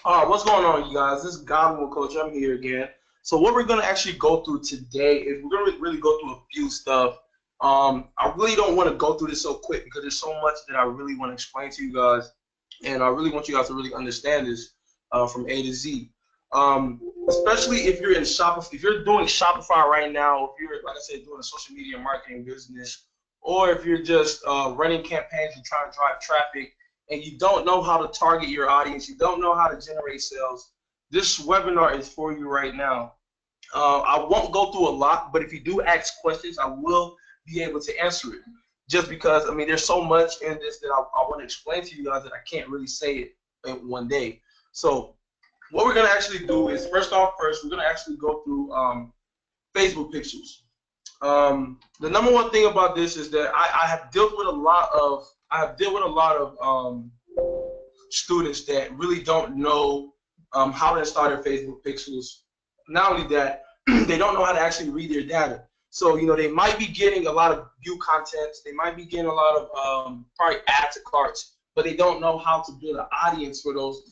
What's going on, you guys? This is Godwinn Coach. I'm here again. So what we're gonna actually go through today is we're gonna really go through a few stuff. I really don't want to go through this so quick because there's so much that I really want to explain to you guys, and I really want you guys to really understand this from A to Z. Especially if you're in Shopify, if you're doing Shopify right now, if you're, like I said, doing a social media marketing business, or if you're just running campaigns and trying to drive traffic and you don't know how to target your audience, you don't know how to generate sales, this webinar is for you right now. I won't go through a lot, but if you do ask questions, I will be able to answer it. Just because, I mean, there's so much in this that I want to explain to you guys that I can't really say it in one day. So what we're going to actually do is, first, we're going to actually go through Facebook pixels. The number one thing about this is that I have dealt with a lot of students that really don't know how to install their Facebook pixels. Not only that, they don't know how to actually read their data. So, you know, they might be getting a lot of view contents, they might be getting a lot of probably add to carts, but they don't know how to build an audience for those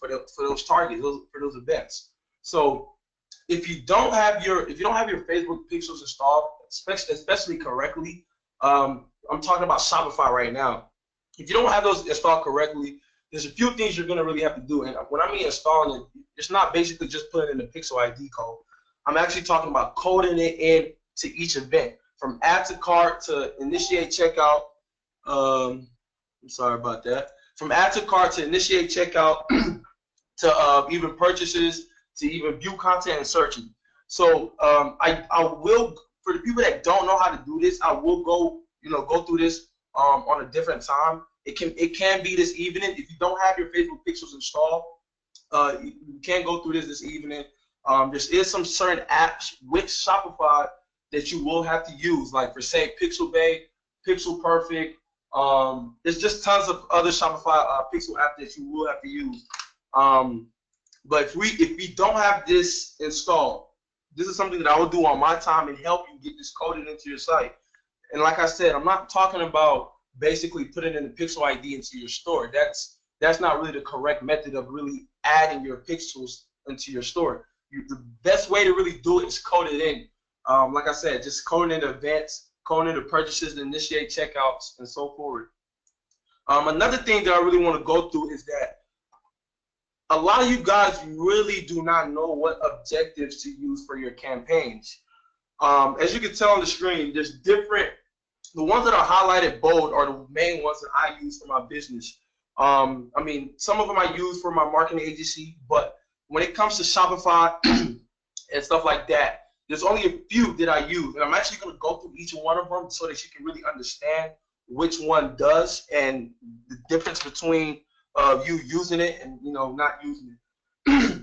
targets, for those events. So if you don't have your Facebook pixels installed, especially correctly, I'm talking about Shopify right now. If you don't have those installed correctly, there's a few things you're going to really have to do. And when I mean installing it, it's not basically just putting in the pixel ID code. I'm actually talking about coding it in to each event, from add to cart to initiate checkout. I'm sorry about that. From add to cart to initiate checkout to even purchases to even view content and searching. So I will, for the people that don't know how to do this, I will go through this on a different time. It can be this evening. If you don't have your Facebook pixels installed, you can't go through this evening. There is some certain apps with Shopify that you will have to use, like for say Pixel Bay, Pixel Perfect. There's just tons of other Shopify pixel apps that you will have to use. But if we don't have this installed, this is something that I will do on my time and help you get this coded into your site. And like I said, I'm not talking about basically putting in the pixel ID into your store. That's not really the correct method of really adding your pixels into your store. The best way to really do it is code it in. Like I said, just coding in the events, coding in the purchases, the initiate checkouts, and so forth. Another thing that I really want to go through is that a lot of you guys really do not know what objectives to use for your campaigns. As you can tell on the screen, there's different. The ones that are highlighted bold are the main ones that I use for my business. I mean, some of them I use for my marketing agency, but when it comes to Shopify and stuff like that, there's only a few that I use. And I'm actually going to go through each one of them so that you can really understand which one does and the difference between you using it and not using it.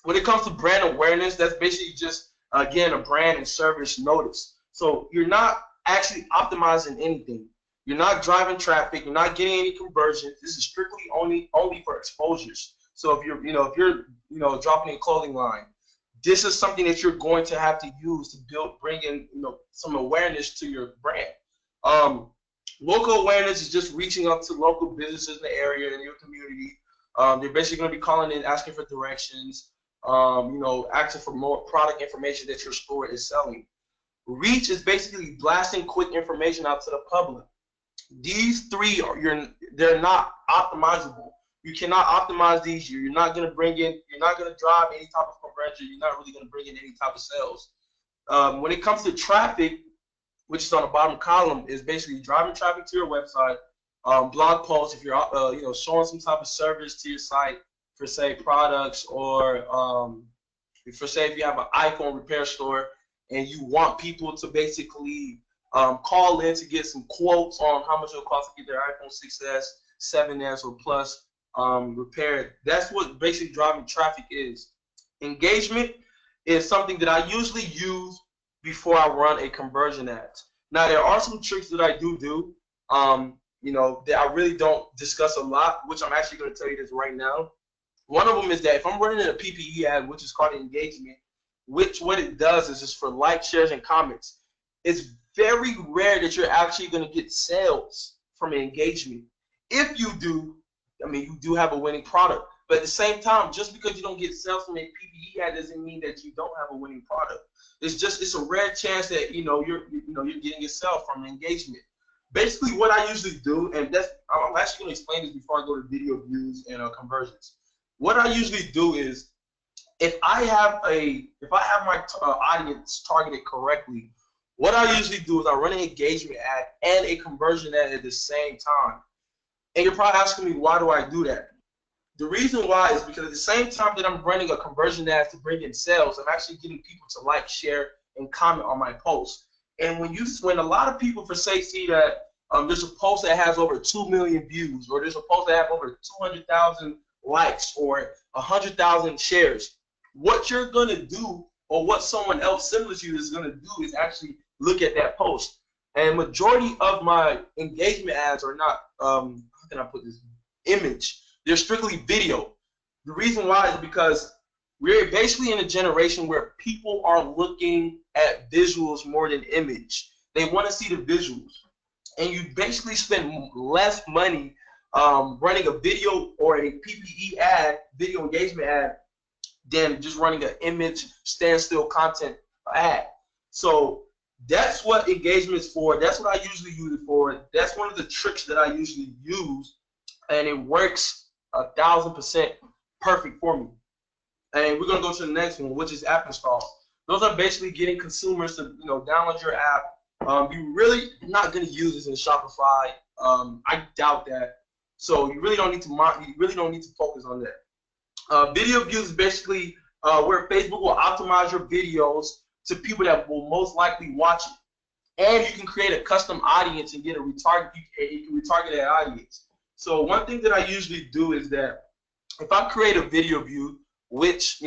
When it comes to brand awareness, that's basically just, again, a brand and service notice. So you're not actually optimizing anything. You're not driving traffic. You're not getting any conversions. This is strictly only for exposures. So if you're dropping a clothing line, this is something that you're going to have to use to bring in some awareness to your brand. Local awareness is just reaching out to local businesses in the area in your community. They're basically going to be calling in, asking for directions, asking for more product information that your store is selling. Reach is basically blasting quick information out to the public. These three they're not optimizable. You cannot optimize these. You're not going to you're not going to drive any type of conversion. You're not really going to bring in any type of sales. When it comes to traffic, which is on the bottom column, is basically driving traffic to your website, blog posts, if you're showing some type of service to your site for say products, or if you have an iPhone repair store and you want people to basically call in to get some quotes on how much it'll cost to get their iPhone 6s, 7s, or Plus repaired. That's what basically driving traffic is. Engagement is something that I usually use before I run a conversion ad. Now, there are some tricks that I do, that I really don't discuss a lot, which I'm actually going to tell you this right now. One of them is that if I'm running a PPE ad, which is called engagement, what it does is just for likes, shares, and comments. It's very rare that you're actually going to get sales from an engagement. If you do, I mean, you do have a winning product. But at the same time, just because you don't get sales from a PPE ad doesn't mean that you don't have a winning product. It's a rare chance that you're getting a sale from an engagement. Basically, what I usually do, and I'm actually going to explain this before I go to video views and conversions. What I usually do is, if I have my audience targeted correctly, what I usually do is I run an engagement ad and a conversion ad at the same time. And you're probably asking me, why do I do that? The reason why is because at the same time that I'm running a conversion ad to bring in sales, I'm actually getting people to like, share, and comment on my posts. And when a lot of people see that there's a post that has over 2 million views, or there's a post that has over 200,000 likes or 100,000 shares, what you're gonna do, or what someone else similar to you is gonna do, is actually look at that post. And majority of my engagement ads are not, how can I put this, image. They're strictly video. The reason why is because we're basically in a generation where people are looking at visuals more than image. They want to see the visuals. And you basically spend less money running a video or a PPE ad, video engagement ad, than just running an image standstill content ad. So that's what engagement is for. That's what I usually use it for. That's one of the tricks that I usually use, and it works 1,000% perfect for me. And we're gonna go to the next one, which is app installs. Those are basically getting consumers to download your app. You're really not gonna use this in Shopify. I doubt that. So you really don't need to focus on that. Video views is basically where Facebook will optimize your videos to people that will most likely watch it, and you can create a custom audience and get a retarget. You can retarget that audience. So one thing that I usually do is that if I create a video view, which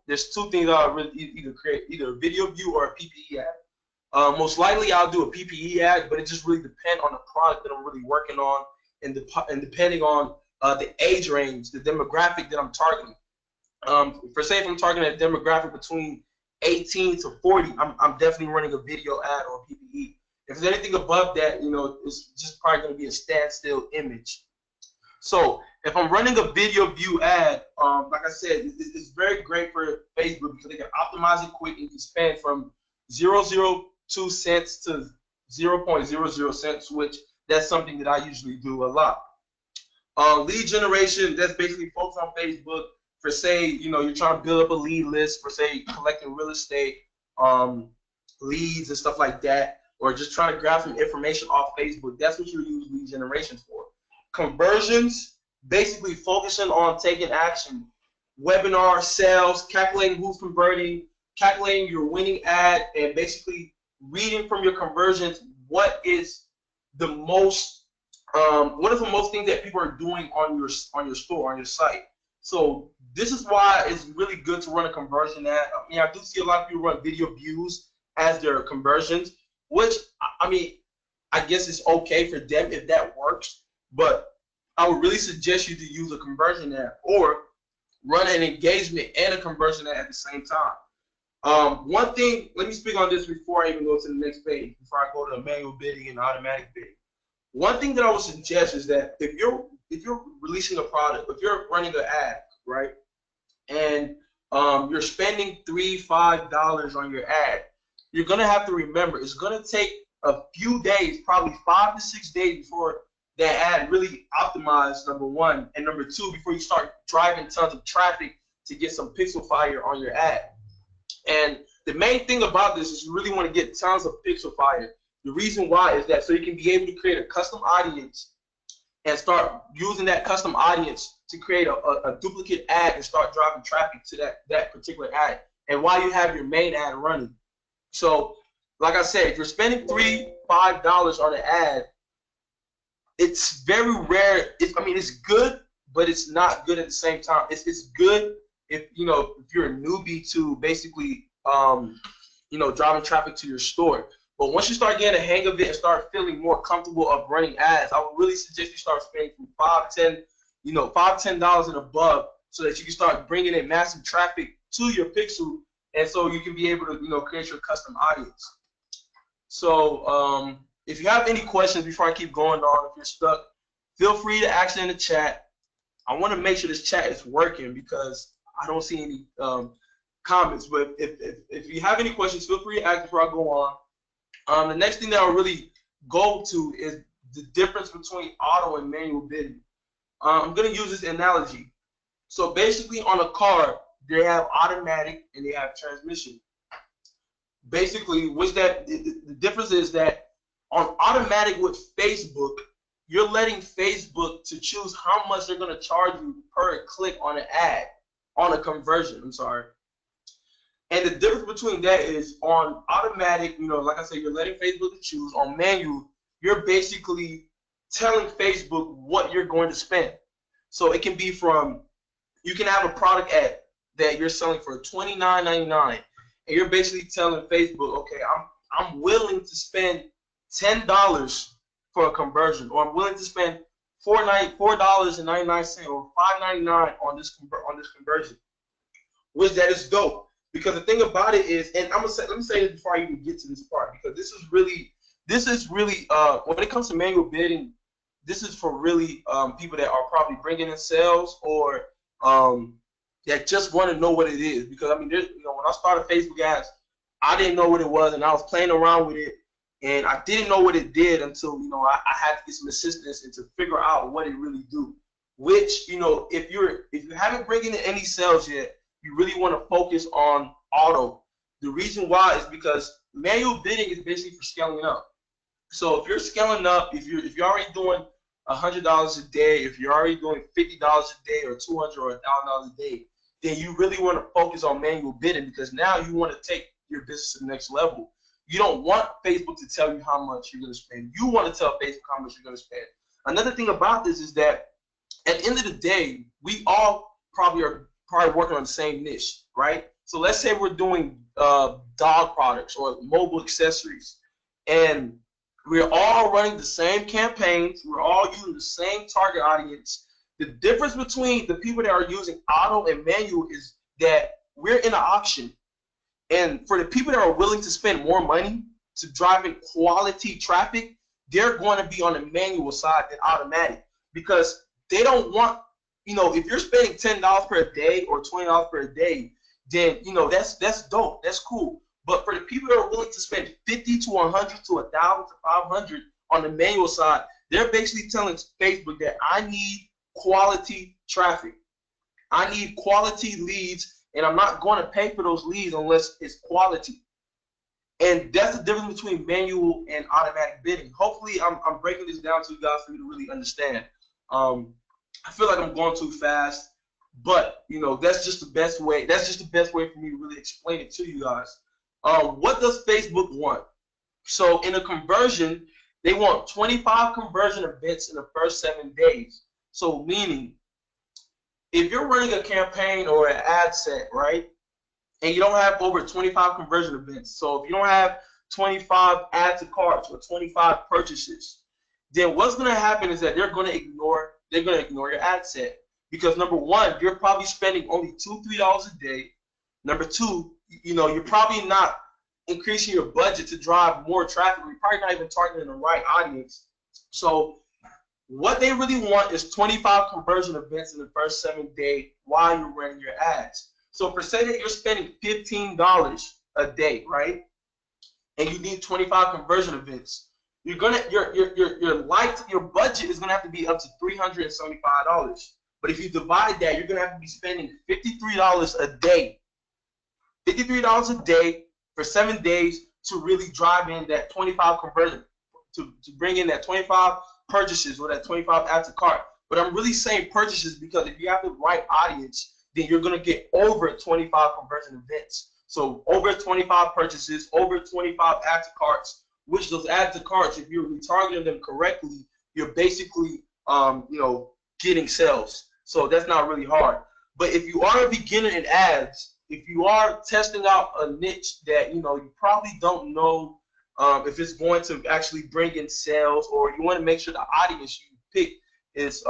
there's two things I really either create, either a video view or a PPE ad. Most likely I'll do a PPE ad, but it just really depends on the product that I'm really working on, and depending on the age range, the demographic that I'm targeting. If I'm targeting a demographic between 18 to 40, I'm definitely running a video ad or PPE. If there's anything above that, it's just probably going to be a standstill image. So if I'm running a video view ad, like I said, it's very great for Facebook because they can optimize it quick. You can spend from 0.02 cents to 0.00 cents, which that's something that I usually do a lot. Lead generation, that's basically folks on Facebook for, say, you're trying to build up a lead list for, say, collecting real estate leads and stuff like that, or just trying to grab some information off Facebook. That's what you use lead generation for. Conversions, basically focusing on taking action. Webinar, sales, calculating who's converting, calculating your winning ad, and basically reading from your conversions what is the most things that people are doing on your store, on your site. So this is why it's really good to run a conversion ad. I do see a lot of people run video views as their conversions, which I guess it's okay for them if that works. But I would really suggest you to use a conversion ad or run an engagement and a conversion ad at the same time. One thing, let me speak on this before I even go to the next page, before I go to manual bidding and automatic bidding. One thing that I would suggest is that if you're releasing a product, if you're running an ad, right, and you're spending $3-5 on your ad, you're gonna have to remember it's gonna take a few days, probably 5 to 6 days before that ad really optimized, number one, and number two, before you start driving tons of traffic to get some pixel fire on your ad. And the main thing about this is you really want to get tons of pixel fire. The reason why is that so you can be able to create a custom audience and start using that custom audience to create a duplicate ad and start driving traffic to that particular ad, and while you have your main ad running. So like I said, if you're spending $3-5 on an ad, it's very rare. It's good, but it's not good at the same time. It's good if you're a newbie to basically driving traffic to your store. But once you start getting a hang of it and start feeling more comfortable of running ads, I would really suggest you start spending from $5-10 and above, so that you can start bringing in massive traffic to your pixel, and so you can be able to create your custom audience. So if you have any questions before I keep going on, if you're stuck, feel free to ask in the chat. I want to make sure this chat is working because I don't see any comments. But if you have any questions, feel free to ask before I go on. The next thing that I'll really go to is the difference between auto and manual bidding. I'm going to use this analogy. So basically on a car, they have automatic and they have transmission. Basically, the difference is that on automatic with Facebook, you're letting Facebook to choose how much they're going to charge you per click on an ad, on a conversion, I'm sorry. And the difference between that is on automatic, like I said, you're letting Facebook to choose. On manual, you're basically telling Facebook what you're going to spend. So it can be from, you can have a product ad that you're selling for $29.99, and you're basically telling Facebook, okay, I'm willing to spend $10 for a conversion, or I'm willing to spend $4.99 or $5.99 on this conversion, which that is dope. Because the thing about it is, and let me say this before I even get to this part, because this is really when it comes to manual bidding, this is for really people that are probably bringing in sales, or that just want to know what it is. Because I mean, when I started Facebook ads, I didn't know what it was, and I was playing around with it, and I didn't know what it did until I had to get some assistance and to figure out what it really do. Which if you haven't bringing in any sales yet, you really want to focus on auto. The reason why is because manual bidding is basically for scaling up. So if you're scaling up, if you're already doing $100 a day, if you're already doing $50 a day or $200 or $1,000 a day, then you really want to focus on manual bidding, because now you want to take your business to the next level. You don't want Facebook to tell you how much you're going to spend. You want to tell Facebook how much you're going to spend. Another thing about this is that at the end of the day, we all probably working on the same niche, right? So let's say we're doing dog products or mobile accessories, and we're all running the same campaigns. We're all using the same target audience. The difference between the people that are using auto and manual is that we're in an auction. And for the people that are willing to spend more money to drive in quality traffic, they're going to be on the manual side than automatic, because they don't want, if you're spending $10 per day or $20 per day, then that's dope, that's cool. But for the people that are willing to spend $50 to $100 to $1,000 to $500 on the manual side, they're basically telling Facebook that I need quality traffic, I need quality leads, and I'm not going to pay for those leads unless it's quality. And that's the difference between manual and automatic bidding. Hopefully, I'm breaking this down to you guys for you to really understand. I feel like I'm going too fast, but that's just the best way. That's just the best way for me to really explain it to you guys. What does Facebook want? So in a conversion, they want 25 conversion events in the first 7 days. So meaning, if you're running a campaign or an ad set, right, and you don't have over 25 conversion events, so if you don't have 25 add to carts or 25 purchases, then what's going to happen is that they're going to ignore your ad set. Because number one, you're probably spending only $2, $3 a day. Number two, you're probably not increasing your budget to drive more traffic. You're probably not even targeting the right audience. So what they really want is 25 conversion events in the first 7 days while you're running your ads. So for say that you're spending $15 a day, right? And you need 25 conversion events. Your budget is gonna have to be up to $375. But if you divide that, you're gonna have to be spending $53 a day. $53 a day for 7 days to really drive in that 25 conversion, to bring in that 25 purchases or that 25 add to cart. But I'm really saying purchases because if you have the right audience, then you're going to get over 25 conversion events. So over 25 purchases, over 25 add to carts, which those add to carts, if you're retargeting them correctly, you're basically getting sales. So that's not really hard. But if you are a beginner in ads, if you are testing out a niche that you probably don't know if it's going to actually bring in sales, or you want to make sure the audience you pick is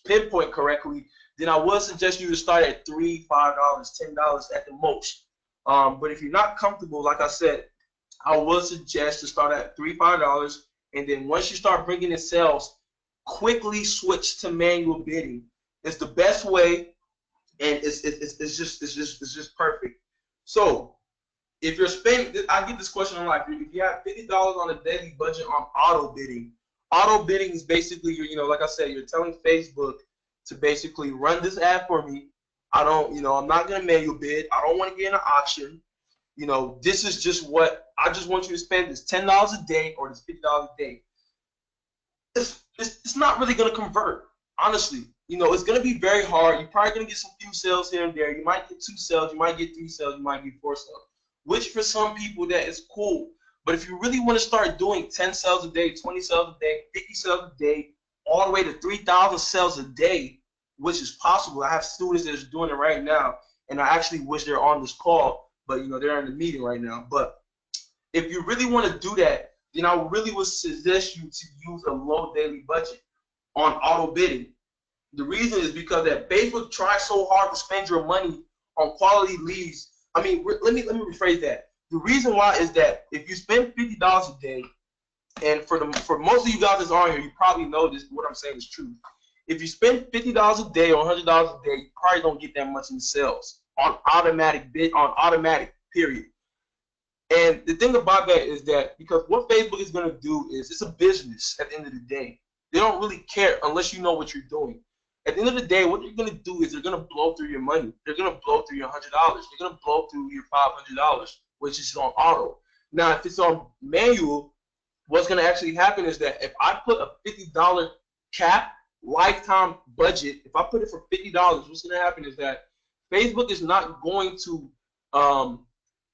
pinpoint correctly, then I would suggest you to start at $3, $5, $10 at the most. But if you're not comfortable, like I said, I would suggest to start at $3, $5, and then once you start bringing in sales, quickly switch to manual bidding. It's the best way, and it's just perfect. So if you're spending, I get this question a lot. If you have $50 on a daily budget on auto bidding is basically, like I said, you're telling Facebook to basically run this ad for me. I don't, I'm not gonna manual bid. I don't want to get in an auction. This is just what I just want you to spend this $10 a day or this $50 a day. It's not really gonna convert, honestly. It's gonna be very hard. You're probably gonna get some few sales here and there. You might get 2 sales, you might get 3 sales, you might get 4 sales. Which for some people that is cool. But if you really want to start doing 10 sales a day, 20 sales a day, 50 sales a day, all the way to 3,000 sales a day, which is possible. I have students that are doing it right now, and I actually wish they're on this call, but they're in the meeting right now. But if you really want to do that, then I really would suggest you to use a low daily budget on auto bidding. The reason is because that Facebook tries so hard to spend your money on quality leads. I mean, let me rephrase that. The reason why is that if you spend $50 a day, and for most of you guys that's on here, you probably know this. What I'm saying is true. If you spend $50 a day or $100 a day, you probably don't get that much in sales on automatic period. And the thing about that is that because what Facebook is going to do is it's a business at the end of the day. They don't really care unless you know what you're doing. At the end of the day, what they're going to do is they're going to blow through your money. They're going to blow through your $100. They're going to blow through your $500, which is on auto. Now, if it's on manual, what's going to actually happen is that if I put a $50 cap lifetime budget, if I put it for $50, what's going to happen is that Facebook is not going to,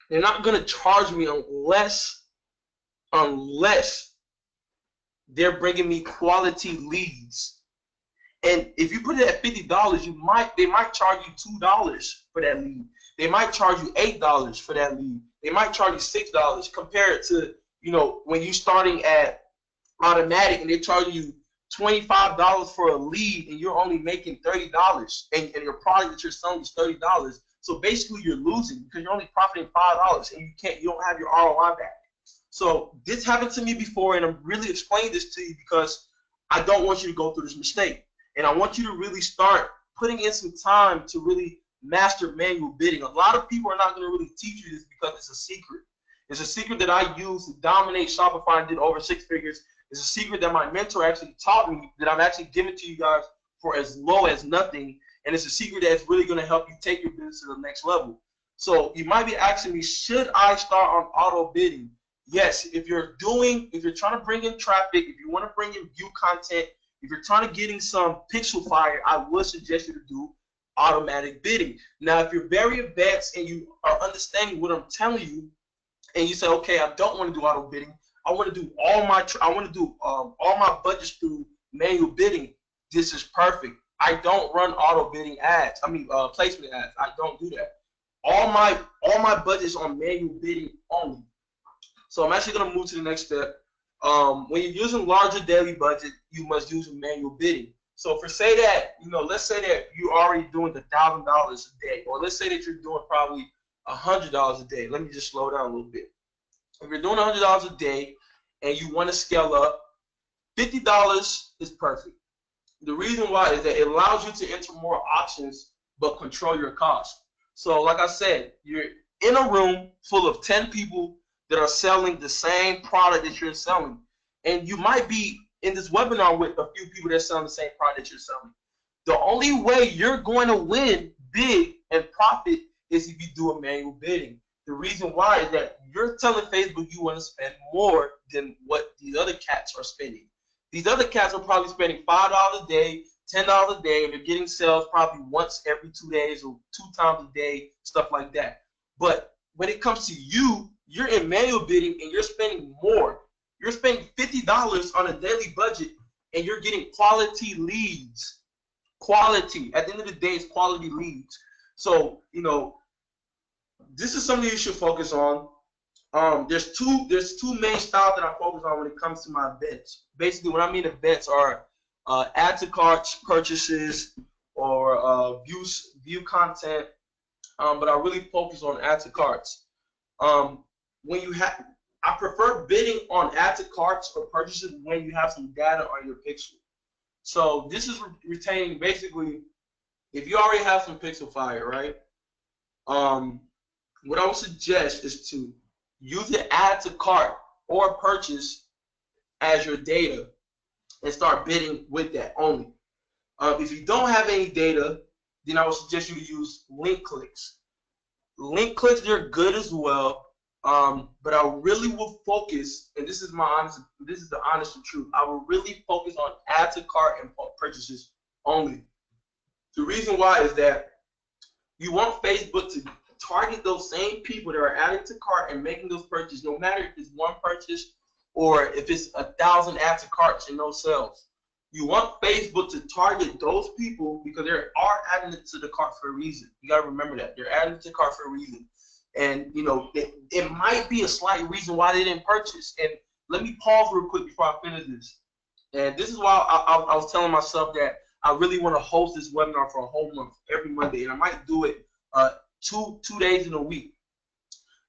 they're not going to charge me unless they're bringing me quality leads. And if you put it at $50, they might charge you $2 for that lead. They might charge you $8 for that lead. They might charge you $6 compared to, when you're starting at automatic and they're charging you $25 for a lead and you're only making $30 and your product that you're selling is $30. So basically you're losing because you're only profiting $5 and you don't have your ROI back. So this happened to me before, and I'm really explaining this to you because I don't want you to go through this mistake. And I want you to really start putting in some time to really master manual bidding. A lot of people are not going to really teach you this because it's a secret. It's a secret that I use to dominate Shopify and did over 6 figures. It's a secret that my mentor actually taught me that I'm actually giving to you guys for as low as nothing. And it's a secret that's really going to help you take your business to the next level. So you might be asking me, should I start on auto bidding? Yes, if you're trying to bring in traffic, if you want to bring in view content, if you're trying to get in some pixel fire, I would suggest you to do automatic bidding. Now, if you're very advanced and you are understanding what I'm telling you, and you say, okay, I don't want to do auto bidding, I want to do all my budgets through manual bidding. This is perfect. I don't run auto bidding ads. Placement ads. I don't do that. All my budgets on manual bidding only. So I'm actually going to move to the next step. When you're using larger daily budget, you must use manual bidding. So let's say that you're already doing $1,000 a day, or let's say that you're doing probably $100 a day. Let me just slow down a little bit. If you're doing $100 a day and you want to scale up, $50 is perfect. The reason why is that it allows you to enter more options but control your costs. So like I said, you're in a room full of 10 people that are selling the same product that you're selling. And you might be in this webinar with a few people that are selling the same product that you're selling. The only way you're going to win big and profit is if you do a manual bidding. The reason why is that you're telling Facebook you want to spend more than what these other cats are spending. These other cats are probably spending $5 a day, $10 a day, and they're getting sales probably once every 2 days or 2 times a day, stuff like that. But when it comes to you, you're in manual bidding and you're spending more. You're spending $50 on a daily budget and you're getting quality leads. Quality. At the end of the day, it's quality leads. So, this is something you should focus on. There's two main styles that I focus on when it comes to my events. Basically, what I mean events are add to cart purchases or view content, but I really focus on add to carts. I prefer bidding on add to carts or purchases when you have some data on your pixel. So this is retaining basically if you already have some Pixelfire, right? What I would suggest is to use the add to cart or purchase as your data and start bidding with that only. If you don't have any data, then I would suggest you use link clicks. Link clicks, they're good as well, but I really will focus, and this is the honest and truth. I will really focus on add to cart and purchases only. The reason why is that you want Facebook to target those same people that are adding to cart and making those purchases, no matter if it's one purchase or if it's 1,000 add to carts and no sales. You want Facebook to target those people because they are adding it to the cart for a reason. You gotta remember that they're adding it to the cart for a reason, and it might be a slight reason why they didn't purchase. And let me pause real quick before I finish this. And this is why I was telling myself that I really want to host this webinar for a whole month, every Monday, and I might do it two days in a week.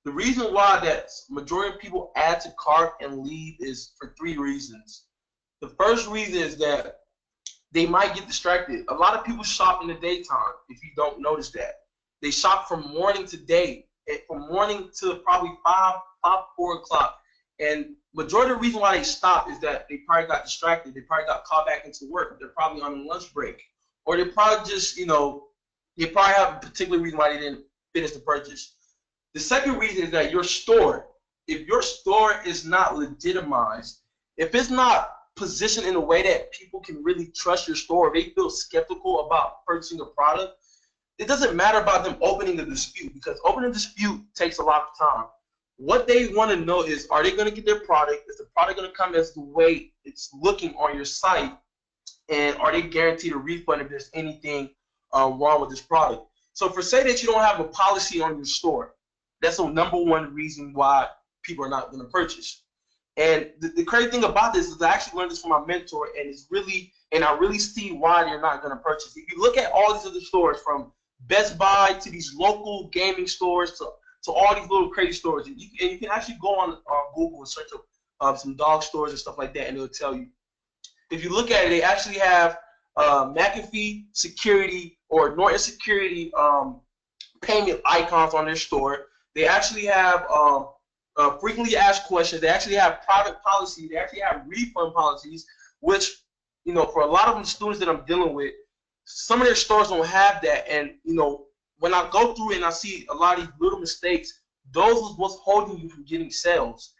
The reason why that majority of people add to cart and leave is for 3 reasons. The first reason is that they might get distracted. A lot of people shop in the daytime, if you don't notice that. They shop from morning to day, from morning to probably 4 o'clock. And majority of the reason why they stop is that they probably got distracted. They probably got called back into work. They're probably on a lunch break. Or they probably just, they probably have a particular reason why they didn't finish the purchase. The second reason is that your store, if your store is not legitimized, if it's not positioned in a way that people can really trust your store, they feel skeptical about purchasing a product, it doesn't matter about them opening a dispute, because opening a dispute takes a lot of time. What they want to know is, are they going to get their product? Is the product going to come as the way it's looking on your site? And are they guaranteed a refund if there's anything wrong with this product? So for say that you don't have a policy on your store, that's the number one reason why people are not going to purchase. And the crazy thing about this is I actually learned this from my mentor, and I really see why they're not going to purchase. If you look at all these other stores, from Best Buy to these local gaming stores to all these little crazy stores, and you can actually go on Google and search up some dog stores and stuff like that, and it'll tell you. If you look at it, they actually have McAfee security or Norton security payment icons on their store. They actually have frequently asked questions. They actually have private policy. They actually have refund policies, which, for a lot of the students that I'm dealing with, some of their stores don't have that. And, when I go through it and I see a lot of these little mistakes, those is what's holding you from getting sales.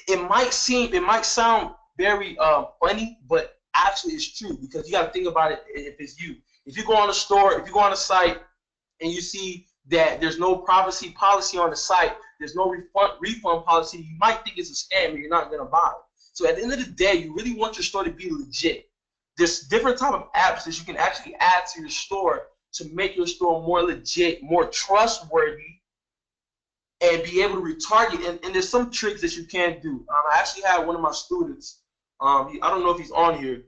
It might sound very funny, but actually it's true, because you got to think about it. If it's you, if you go on a store, if you go on a site and you see that there's no privacy policy on the site, there's no refund policy, you might think it's a scam and you're not going to buy it. So at the end of the day, you really want your store to be legit. There's different type of apps that you can actually add to your store to make your store more legit, more trustworthy, and be able to retarget. And there's some tricks that you can do. I actually had one of my students, I don't know if he's on here,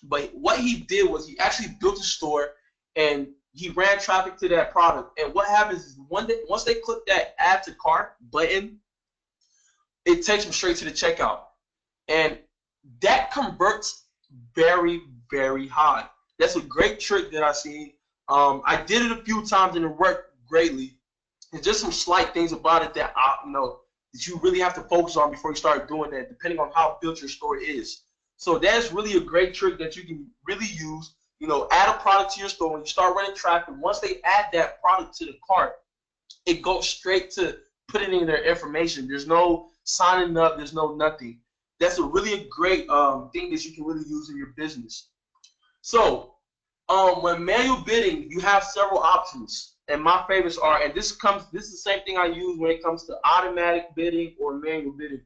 but what he did was he actually built a store and he ran traffic to that product. And what happens is once they click that add to cart button, it takes them straight to the checkout. And that converts very, very high. That's a great trick that I've seen. I did it a few times and it worked greatly. There's just some slight things about it that that you really have to focus on before you start doing that, depending on how built your store is. So that's really a great trick that you can really use. Add a product to your store. When you start running traffic, once they add that product to the cart, it goes straight to putting in their information. There's no signing up. There's no nothing. That's a really great thing that you can really use in your business. So when manual bidding, you have several options, and my favorites are, and this is the same thing I use when it comes to automatic bidding or manual bidding.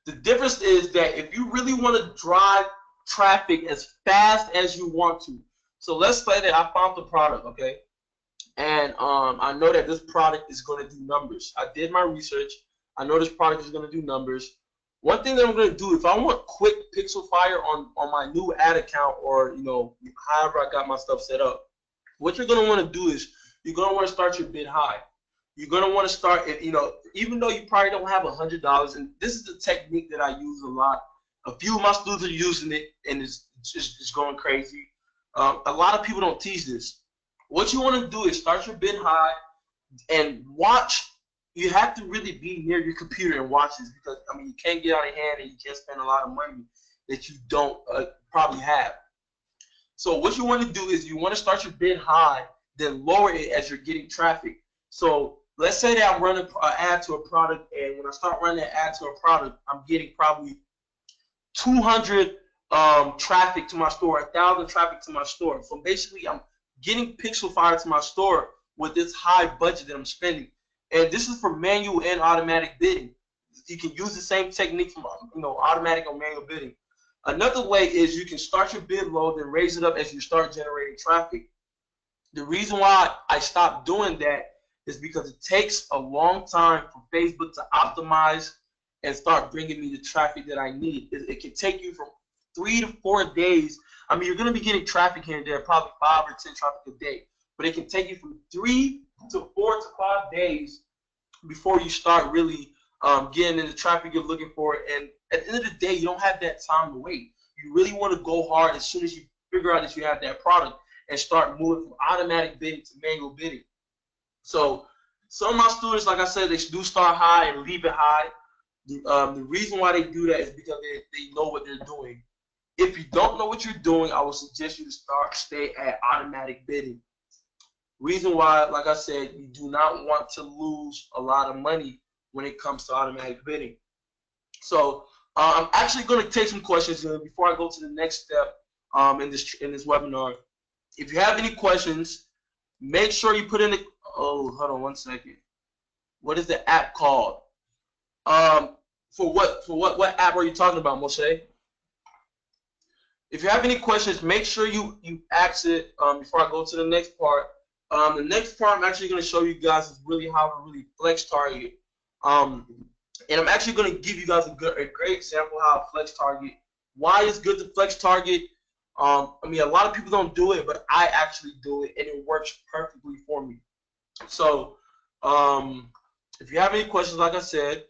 The difference is that if you really want to drive traffic as fast as you want to, so let's say that I found the product, okay, and I know that this product is going to do numbers. I did my research. I know this product is going to do numbers. One thing that I'm going to do, if I want quick Pixelfire on my new ad account, or however I got my stuff set up, what you're going to want to do is you're going to want to start your bid high. You're going to want to start, even though you probably don't have $100, and this is the technique that I use a lot. A few of my students are using it, and it's going crazy. A lot of people don't teach this. What you want to do is start your bid high and watch. You have to really be near your computer and watch this, because I mean, you can't get out of hand and you can't spend a lot of money that you don't probably have. So what you want to do is you want to start your bid high, then lower it as you're getting traffic. So let's say that I'm running an ad to a product, and when I start running an ad to a product, I'm getting probably 200 traffic to my store, 1,000 traffic to my store. So basically, I'm getting pixel fire to my store with this high budget that I'm spending. And this is for manual and automatic bidding. You can use the same technique from automatic or manual bidding. Another way is you can start your bid low, then raise it up as you start generating traffic. The reason why I stopped doing that is because it takes a long time for Facebook to optimize and start bringing me the traffic that I need. It can take you from 3 to 4 days. I mean, you're going to be getting traffic here and there, probably 5 or 10 traffic a day, but it can take you from 3 to 4 to 5 days before you start really getting in the traffic you're looking for. And at the end of the day, you don't have that time to wait. You really want to go hard as soon as you figure out that you have that product and start moving from automatic bidding to manual bidding. So some of my students, like I said, they do start high and leave it high. The reason why they do that is because they know what they're doing. If you don't know what you're doing, I would suggest you to stay at automatic bidding. Reason why, like I said, you do not want to lose a lot of money when it comes to automatic bidding. So I'm actually going to take some questions before I go to the next step in this webinar. If you have any questions, make sure you put in the hold on one second. What is the app called? For what app are you talking about, Moshe? If you have any questions, make sure you ask it before I go to the next part. The next part I'm actually going to show you guys is really how to really flex target. And I'm actually going to give you guys a great example how to flex target. Why it's good to flex target. I mean, a lot of people don't do it, but I actually do it, and it works perfectly for me. So if you have any questions, like I said,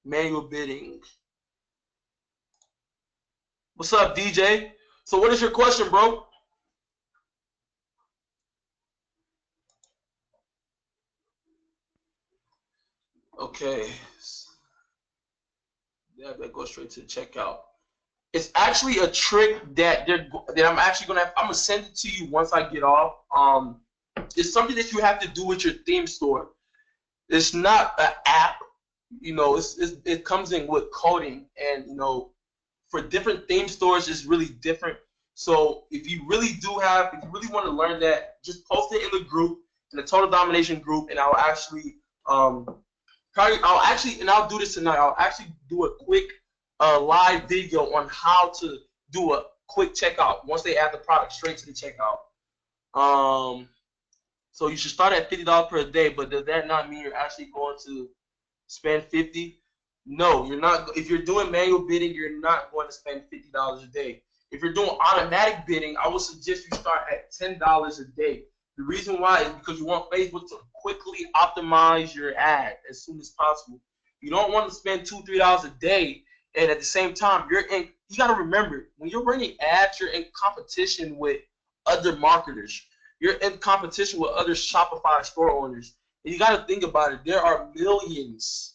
manual bidding. What's up, DJ? So what is your question, bro? Okay. Yeah, that goes straight to the checkout. It's actually a trick that I'm actually gonna send it to you once I get off. It's something that you have to do with your theme store. It's not an app, it comes in with coding, and for different theme stores it's really different. So if you really want to learn that, just post it in the group, in the Total Domination group, and I'll actually I'll do this tonight. I'll actually do a quick live video on how to do a quick checkout once they add the product straight to the checkout. So you should start at $50 per day, but does that not mean you're actually going to spend $50? No, you're not. If you're doing manual bidding, you're not going to spend $50 a day. If you're doing automatic bidding, I would suggest you start at $10 a day. The reason why is because you want Facebook to quickly optimize your ad as soon as possible. You don't want to spend $2, $3 a day, and at the same time, you got to remember, when you're running ads, you're in competition with other marketers. You're in competition with other Shopify store owners. And you got to think about it. There are millions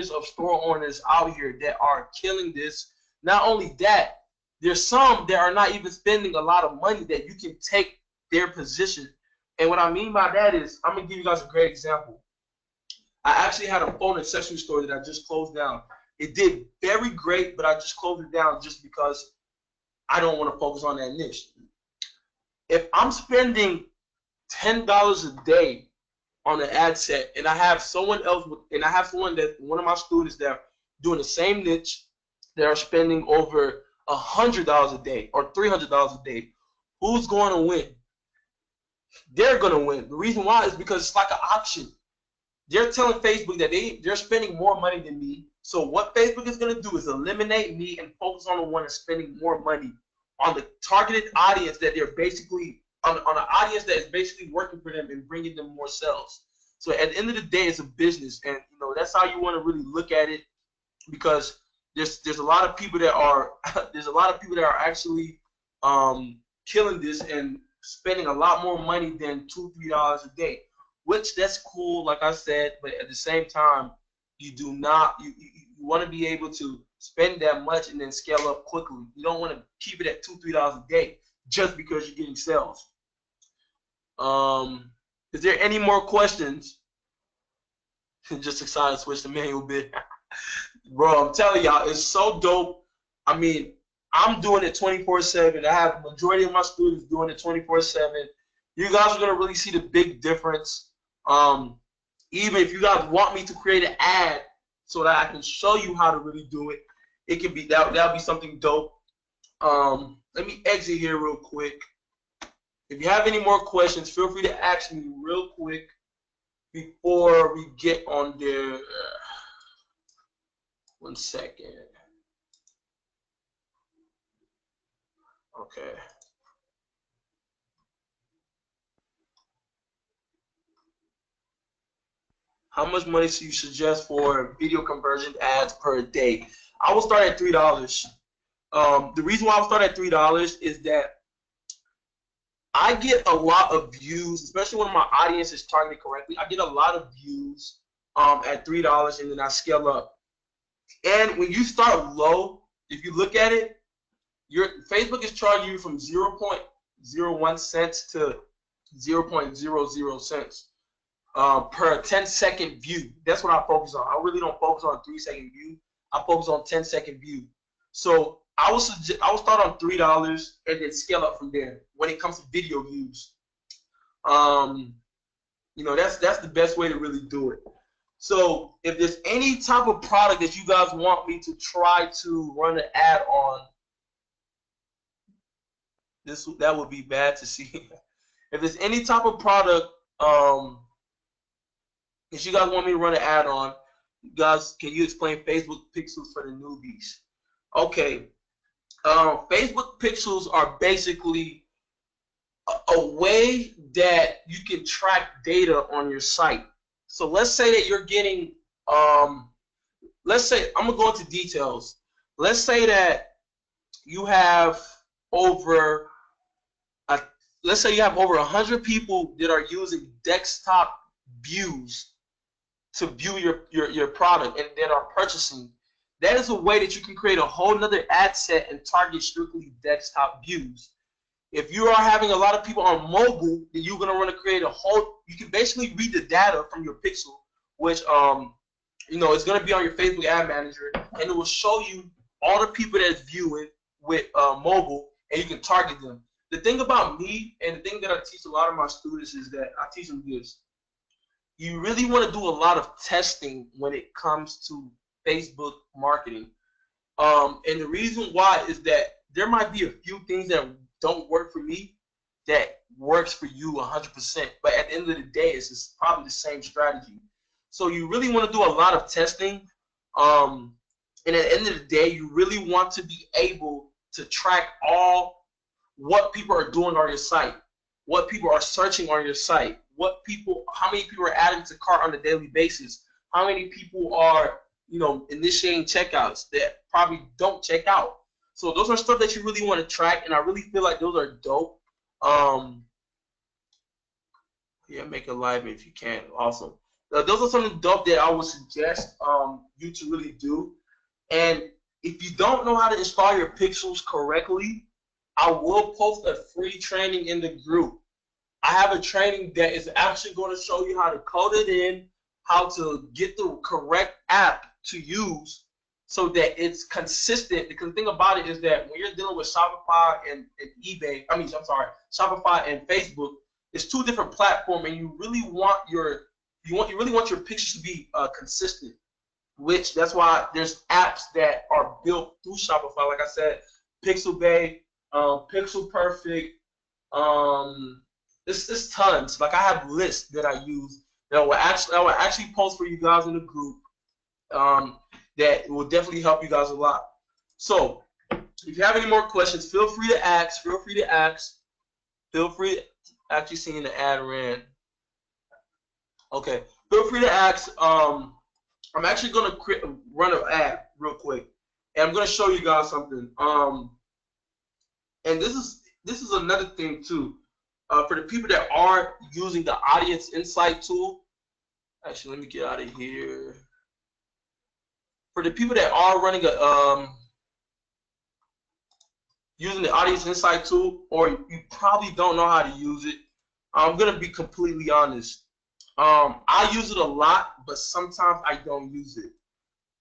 of store owners out here that are killing this. Not only that, there's some that are not even spending a lot of money that you can take their position. And what I mean by that is, I'm going to give you guys a great example. I actually had a phone accessory store that I just closed down. It did very great, but I just closed it down just because I don't want to focus on that niche. If I'm spending $10 a day on an ad set, and I have someone that one of my students that are doing the same niche, that are spending over $100 a day or $300 a day, who's going to win? They're going to win. The reason why is because it's like an auction. They're telling Facebook that they're spending more money than me. So what Facebook is going to do is eliminate me and focus on the one that's spending more money on the targeted audience that they're basically on an audience that is basically working for them and bringing them more sales. So at the end of the day, it's a business, and that's how you want to really look at it, because there's a lot of people that are actually killing this and spending a lot more money than $2-3 a day, which that's cool, like I said, but at the same time, you do not you want to be able to spend that much and then scale up quickly. You don't want to keep it at $2-3 a day just because you're getting sales. Is there any more questions? Just excited to switch to manual bid. Bro, I'm telling y'all, it's so dope. I mean, I'm doing it 24/7. I have the majority of my students doing it 24/7. You guys are gonna really see the big difference. Even if you guys want me to create an ad so that I can show you how to really do it, it can be that'll be something dope. Let me exit here real quick. If you have any more questions, feel free to ask me real quick before we get on there. 1 second. Okay. How much money do you suggest for video conversion ads per day? I will start at $3. The reason why I will start at $3 is that I get a lot of views, especially when my audience is targeted correctly. I get a lot of views at $3, and then I scale up. And when you start low, if you look at it, your Facebook is charging you from 0.01 cents to 0.00 cents per 10-second view. That's what I focus on. I really don't focus on 3-second view. I focus on 10-second view. So I will start on $3 and then scale up from there when it comes to video views. You know, that's the best way to really do it. So if there's any type of product that you guys want me to try to run an ad on, that would be bad to see. If there's any type of product that you guys want me to run an ad on, guys, can you explain Facebook pixels for the newbies? Okay. Facebook pixels are basically a way that you can track data on your site. So let's say that you're getting, let's say, I'm going to go into details. Let's say that you have over, let's say you have over 100 people that are using desktop views to view your product and that are purchasing. That is a way that you can create a whole nother ad set and target strictly desktop views. If you are having a lot of people on mobile, then you're going to want to create a whole, you can basically read the data from your pixel, which, you know, it's going to be on your Facebook ad manager, and it will show you all the people that's viewing with mobile, and you can target them. The thing about me, and the thing that I teach a lot of my students is that I teach them this. You really want to do a lot of testing when it comes to Facebook marketing. And the reason why is that there might be a few things that don't work for me that works for you 100%. But at the end of the day, it's just probably the same strategy. So you really want to do a lot of testing. And at the end of the day, you really want to be able to track all what people are doing on your site, what people are searching on your site, how many people are adding to cart on a daily basis, how many people are, you know, initiating checkouts that probably don't check out. So those are stuff that you really want to track, and I really feel like those are dope. Yeah, make a live if you can. Awesome. Those are something dope that I would suggest you to really do. And if you don't know how to install your pixels correctly, I will post a free training in the group. I have a training that is actually going to show you how to code it in, how to get the correct app to use so that it's consistent. Because the thing about it is that when you're dealing with Shopify and eBay, Shopify and Facebook, it's two different platforms, and you really want your pictures to be consistent. Which that's why there's apps that are built through Shopify. Like I said, Pixabay, Pixel Perfect. It's tons. Like I have lists that I use that I will actually post for you guys in the group. That will definitely help you guys a lot. So if you have any more questions, feel free to ask. Feel free to ask. Feel free. Actually, seeing the ad ran. Okay. Feel free to ask. I'm actually gonna run an ad real quick, and I'm gonna show you guys something. And this is this is another thing too. For the people that are using the audience insight tool, actually, let me get out of here. For the people that are running a using the audience insight tool, or you probably don't know how to use it, I'm gonna be completely honest. I use it a lot, but sometimes I don't use it.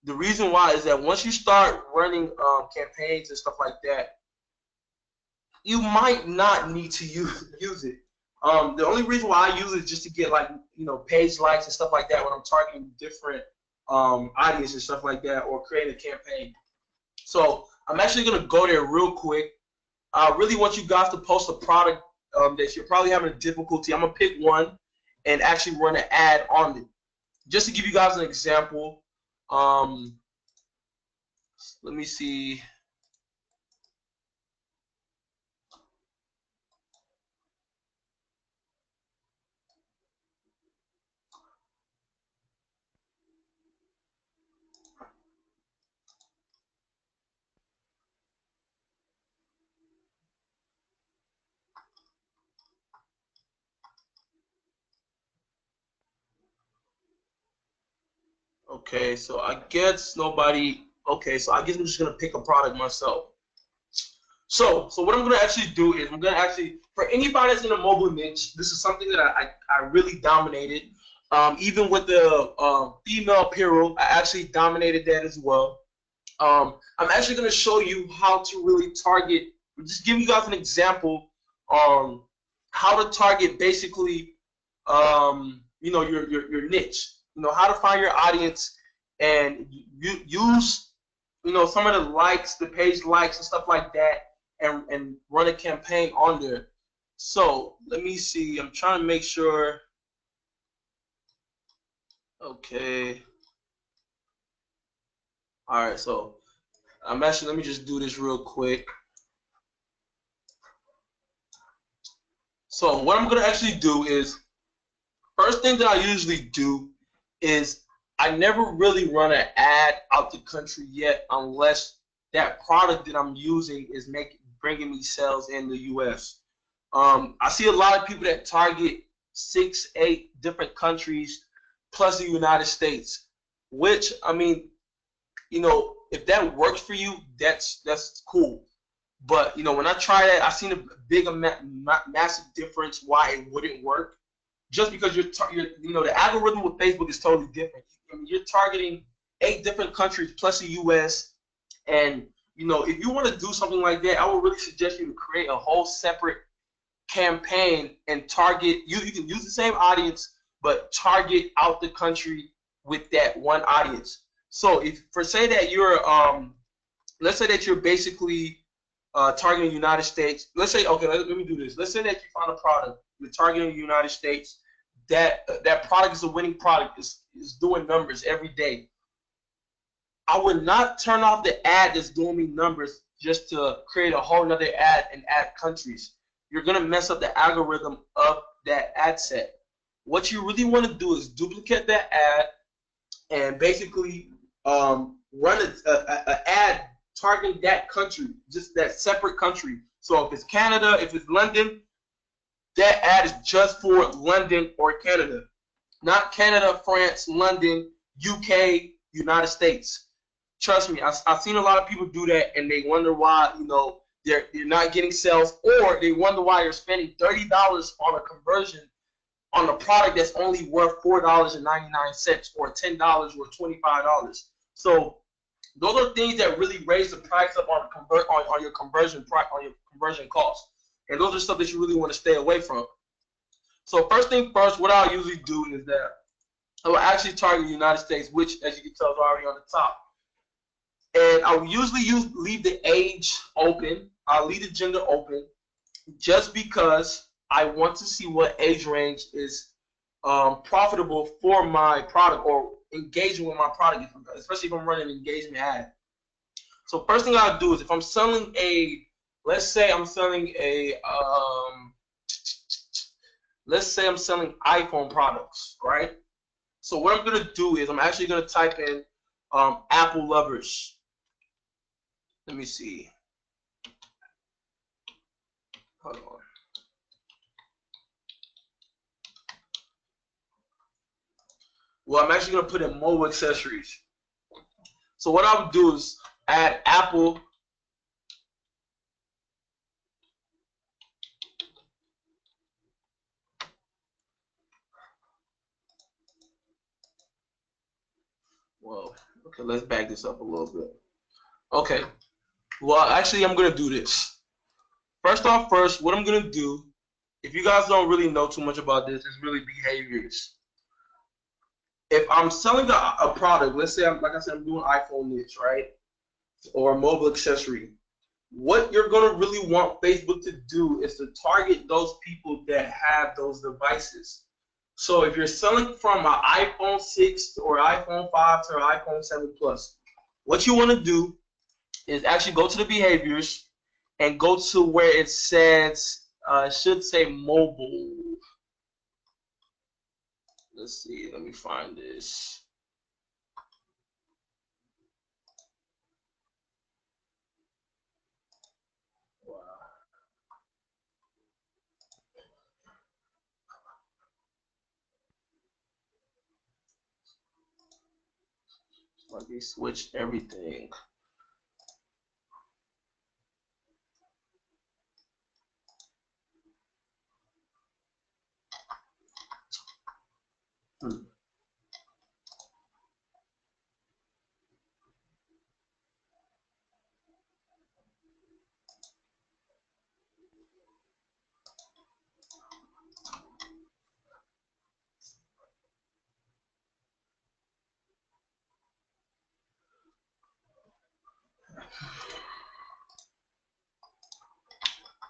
The reason why is that once you start running campaigns and stuff like that, you might not need to use it. The only reason why I use it is just to get, like, page likes and stuff like that when I'm targeting different audiences and stuff like that, or creating a campaign. So I'm actually gonna go there real quick. I really want you guys to post a product that you're probably having a difficulty. I'm gonna pick one and actually run an ad on it. Just to give you guys an example, let me see. Okay, so I guess nobody. Okay, so I guess I'm just gonna pick a product myself. So what I'm gonna actually do is I'm gonna actually, for anybody that's in a mobile niche, this is something that I really dominated. Even with the female apparel, I actually dominated that as well. I'm actually gonna show you how to really target. Just give you guys an example on how to target basically, your niche. How to find your audience and use some of the likes, the page likes and stuff like that, and run a campaign on there. So let me see. I'm trying to make sure. Okay. All right. So let me just do this real quick. So what I'm gonna actually do is, first thing that I usually do is I never really run an ad out the country yet, unless that product that I'm using is bringing me sales in the U.S. I see a lot of people that target 6, 8 different countries plus the United States, which, I mean, if that works for you, that's cool. But when I try that, I've seen a big massive difference why it wouldn't work. Just because the algorithm with Facebook is totally different. I mean, you're targeting 8 different countries plus the U.S. And if you want to do something like that, I would really suggest you to create a whole separate campaign and target. You can use the same audience, but target out the country with that one audience. So say that you're let's say that you're basically targeting the United States. Let's say, okay, let me do this. Let's say that you find a product, you're targeting the United States. That product is a winning product. Is doing numbers every day. I would not turn off the ad that's doing me numbers just to create a whole nother ad and add countries. You're gonna mess up the algorithm of that ad set. What you really want to do is duplicate that ad and basically run an ad targeting that country, just that separate country. So if it's Canada, if it's London, that ad is just for London or Canada, not Canada, France, London, UK, United States. Trust me, I've seen a lot of people do that, and they wonder why they're not getting sales, or they wonder why you're spending $30 on a conversion on a product that's only worth $4.99 or $10 or $25. So those are things that really raise the price up on your conversion cost. And those are stuff that you really want to stay away from. So first thing first, what I'll usually do is that I will actually target the United States, which, as you can tell, is already on the top. And I'll usually leave the age open. I'll leave the gender open, just because I want to see what age range is profitable for my product or engaging with my product, especially if I'm running an engagement ad. So first thing I'll do is, if I'm selling let's say I'm selling iPhone products, right? So what I'm gonna do is I'm actually gonna type in Apple lovers. Let me see. Hold on. Well, I'm actually going to put in mobile accessories. So what I would do is add Apple. Well, okay, let's back this up a little bit. Okay. Well, actually, I'm going to do this. First off, what I'm going to do, if you guys don't really know too much about this, is really behaviors. If I'm selling a product, let's say, like I said, I'm doing iPhone niche, right? Or a mobile accessory. What you're going to really want Facebook to do is to target those people that have those devices. So if you're selling from an iPhone 6 or iPhone 5 to an iPhone 7 Plus, what you want to do is actually go to the behaviors and go to where it says, it should say mobile. Let's see, let me find this. Wow. Like they switched everything.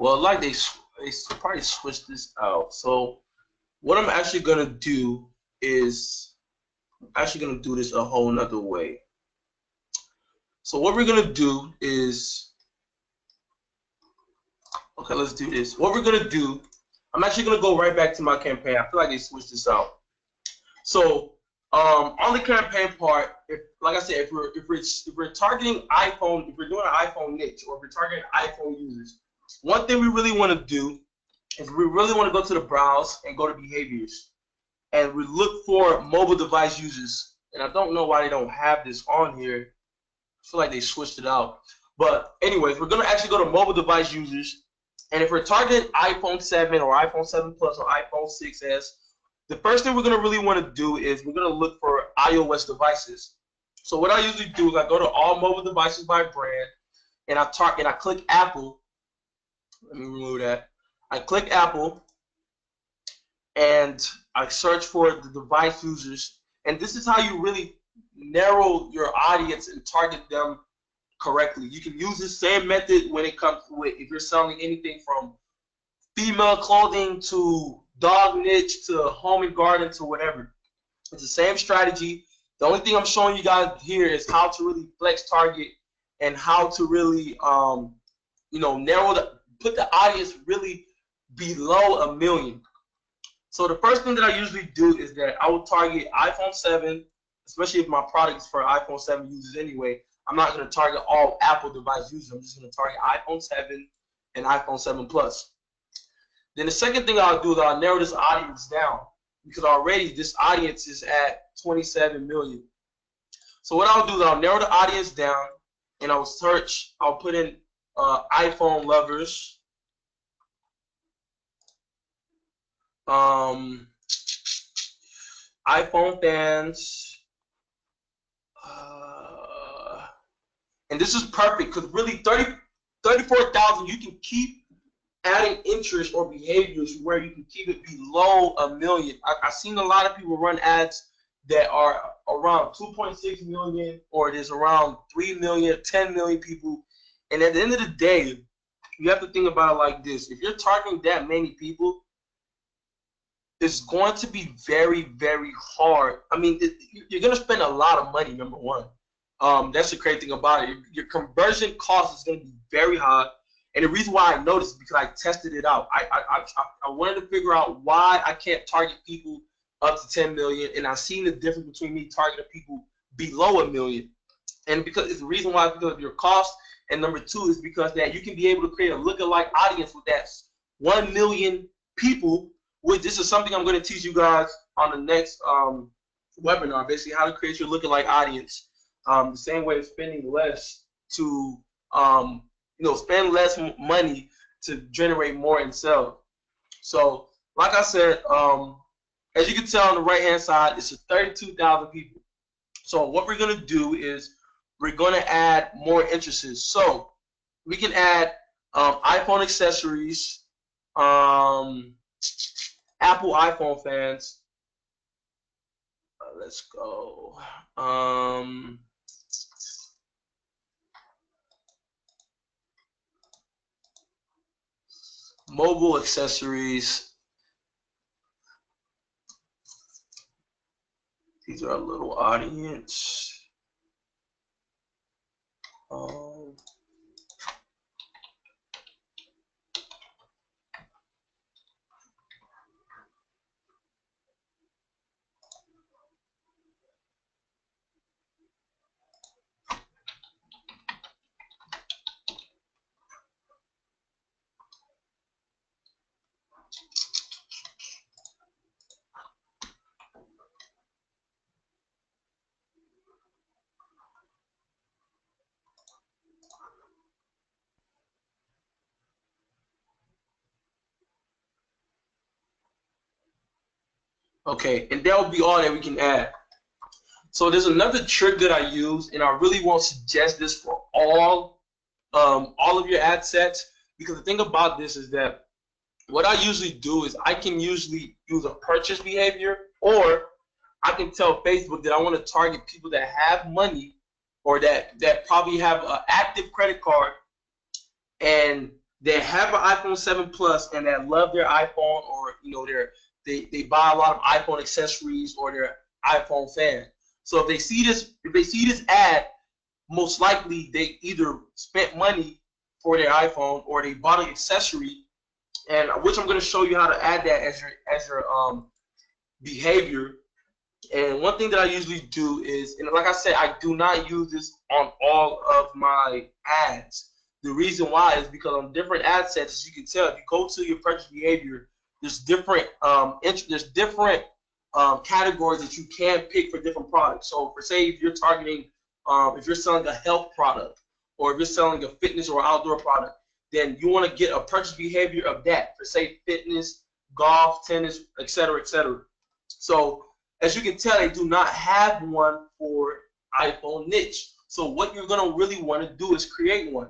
Well, like they probably switched this out. So what I'm actually gonna do is this a whole nother way. So what we're gonna do is, okay, let's do this. What we're gonna do, I'm actually gonna go right back to my campaign. I feel like they switched this out. So on the campaign part, like I said, if we're targeting iPhone, if we're doing an iPhone niche, or if we're targeting iPhone users, one thing we really want to do is we really want to go to the browse and go to behaviors, and we look for mobile device users. And I don't know why they don't have this on here. I feel like they switched it out. But anyways, we're gonna actually go to mobile device users, and if we're targeting iPhone 7 or iPhone 7 Plus or iPhone 6s, the first thing we're going to really want to do is we're going to look for iOS devices. So what I usually do is I go to all mobile devices by brand, and I click Apple. Let me remove that. I click Apple, and I search for the device users. And this is how you really narrow your audience and target them correctly. You can use the same method when it comes to it. If you're selling anything from female clothing to dog niche to home and garden to whatever. It's the same strategy. The only thing I'm showing you guys here is how to really flex target and how to really put the audience really below 1 million. So the first thing that I usually do is that I will target iPhone 7, especially if my product is for iPhone 7 users anyway. I'm not going to target all Apple device users. I'm just going to target iPhone 7 and iPhone 7 Plus. Then the second thing I'll do is I'll narrow this audience down, because already this audience is at 27 million. So what I'll do is I'll narrow the audience down, and I'll put in iPhone lovers, iPhone fans, and this is perfect because really 34,000 you can keep adding interest or behaviors where you can keep it below 1 million. I've seen a lot of people run ads that are around 2.6 million, or it is around 3 million, 10 million people. And at the end of the day, you have to think about it like this. If you're targeting that many people, it's going to be very, very hard. I mean, you're going to spend a lot of money, number one. That's the crazy thing about it. Your conversion cost is going to be very high. And the reason why I noticed is because I tested it out. I wanted to figure out why I can't target people up to 10 million, and I seen the difference between me targeting people below 1 million. And because it's the reason why is because of your cost, and number two is because that you can be able to create a lookalike audience with that 1 million people, which this is something I'm going to teach you guys on the next webinar, basically how to create your lookalike audience. The same way of spending less to, spend less money to generate more in sales. So, like I said, as you can tell on the right-hand side, it's 32,000 people. So what we're going to do is we're going to add more interests. So we can add iPhone accessories, Apple iPhone fans. Let's go. Mobile accessories. These are a little audience. Okay, and that will be all that we can add. So there's another trick that I use, and I really won't suggest this for all of your ad sets, because the thing about this is that what I usually do is I can usually use a purchase behavior, or I can tell Facebook that I want to target people that have money or that probably have an active credit card and they have an iPhone 7 Plus and that love their iPhone, or they buy a lot of iPhone accessories, or they're iPhone fan. So if they see this ad, most likely they either spent money for their iPhone or they bought an accessory, and which I'm going to show you how to add that as your behavior. And one thing that I usually do is, and like I said, I do not use this on all of my ads. The reason why is because on different ad sets, as you can tell, if you go to your purchase behavior, there's different categories that you can pick for different products. So, for say, if you're targeting, if you're selling a health product, or if you're selling a fitness or outdoor product, then you want to get a purchase behavior of that. For say, fitness, golf, tennis, etc., etc. So, as you can tell, they do not have one for iPhone niche. So, what you're going to really want to do is create one.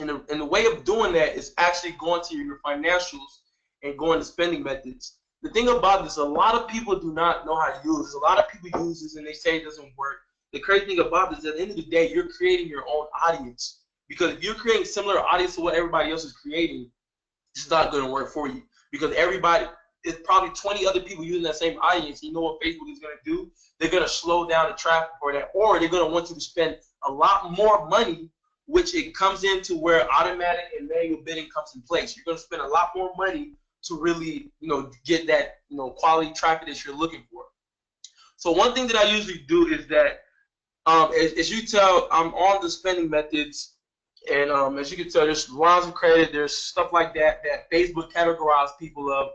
And the way of doing that is actually going to your financials and going to spending methods. The thing about this, a lot of people do not know how to use this. A lot of people use this and they say it doesn't work. The crazy thing about this is at the end of the day, you're creating your own audience. Because if you're creating similar audience to what everybody else is creating, it's not going to work for you. Because it's probably 20 other people using that same audience. You know what Facebook is going to do? They're going to slow down the traffic for that, or they're going to want you to spend a lot more money, which it comes into where automatic and manual bidding comes in place. You're going to spend a lot more money to really, get that, quality traffic that you're looking for. So one thing that I usually do is that, as you tell, I'm on the spending methods, and as you can tell, there's lines of credit, there's stuff like that Facebook categorizes people of,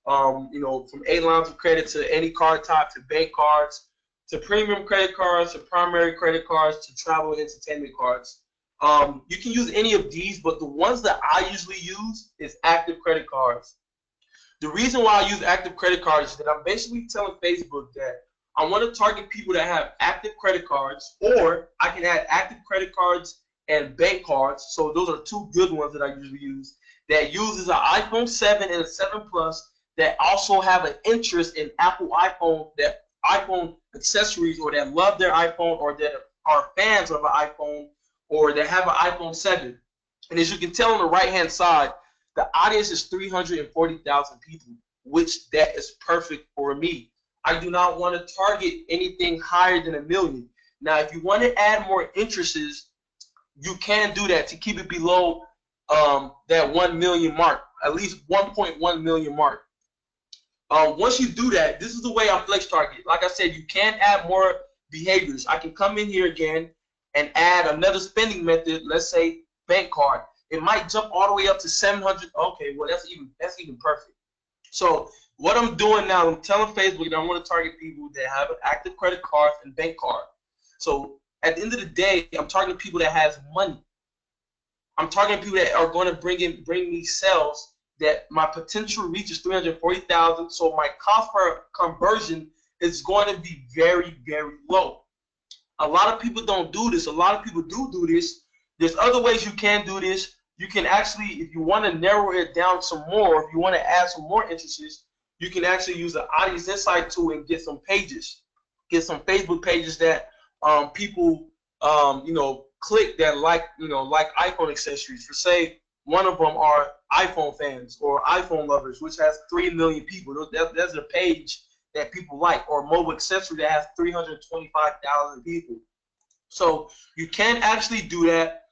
from 8 lines of credit to any card type, to bank cards, to premium credit cards, to primary credit cards, to travel and entertainment cards. You can use any of these, but the ones that I usually use is active credit cards. The reason why I use active credit cards is that I'm basically telling Facebook that I want to target people that have active credit cards, or I can add active credit cards and bank cards. So those are two good ones that I usually use, that uses an iPhone 7 and a 7 Plus, that also have an interest in Apple iPhone accessories, or that love their iPhone, or that are fans of an iPhone, or that have an iPhone 7. And as you can tell on the right-hand side, the audience is 340,000 people, which that is perfect for me. I do not want to target anything higher than 1 million. Now, if you want to add more interests, you can do that to keep it below that 1 million mark, at least 1.1 million mark. Once you do that, this is the way I flex target. Like I said, you can add more behaviors. I can come in here again and add another spending method, let's say bank card. it might jump all the way up to 700. Okay, well that's even perfect. So what I'm doing now, I'm telling Facebook that I want to target people that have an active credit card and bank card. So at the end of the day, I'm targeting people that has money. I'm targeting people that are going to bring me sales that my potential reach is 340,000. So my cost per conversion is going to be very, very low. A lot of people don't do this. A lot of people do this. There's other ways you can do this. You can actually, if you want to narrow it down some more, if you want to add some more interests, you can actually use the Audience Insight tool and get some pages, get some Facebook pages that people, click that like iPhone accessories. For say, one of them are iPhone fans or iPhone lovers, which has 3 million people. That's a page that people like, or mobile accessory that has 325,000 people. So you can actually do that.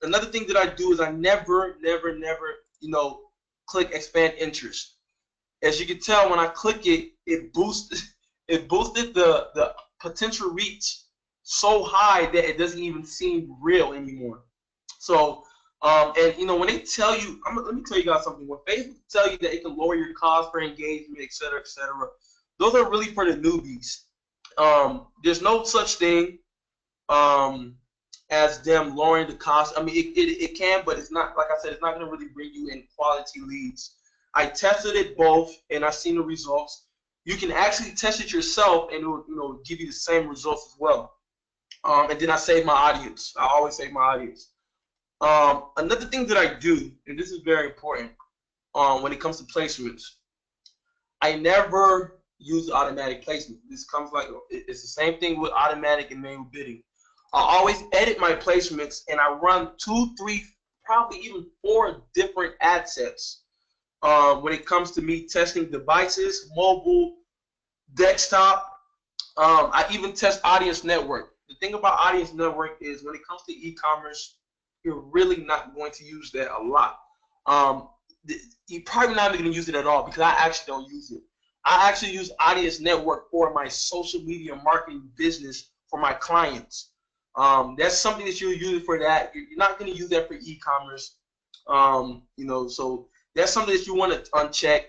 Another thing that I do is I never, click expand interest. As you can tell, when I click it, it boosted the potential reach so high that it doesn't even seem real anymore. So, when they tell you, let me tell you guys something. When Facebook tell you that it can lower your cost per engagement, et cetera, those are really for the newbies. There's no such thing as them lowering the cost. I mean, it can, but it's not, like I said, it's not going to really bring you in quality leads. I tested it both, and I've seen the results. You can actually test it yourself, and it will give you the same results as well. And then I save my audience. I always save my audience. Another thing that I do, and this is very important when it comes to placements, I never use automatic placement. This comes it's the same thing with automatic and manual bidding. I always edit my placements, and I run 2, 3, probably even 4 different ad sets when it comes to me testing devices, mobile, desktop. I even test Audience Network. The thing about Audience Network is when it comes to e-commerce, you're really not going to use that a lot. You're probably not even going to use it at all, because I actually don't use it. I actually use Audience Network for my social media marketing business for my clients. That's something that you'll use for that. You're not going to use that for e-commerce. So that's something that you want to uncheck.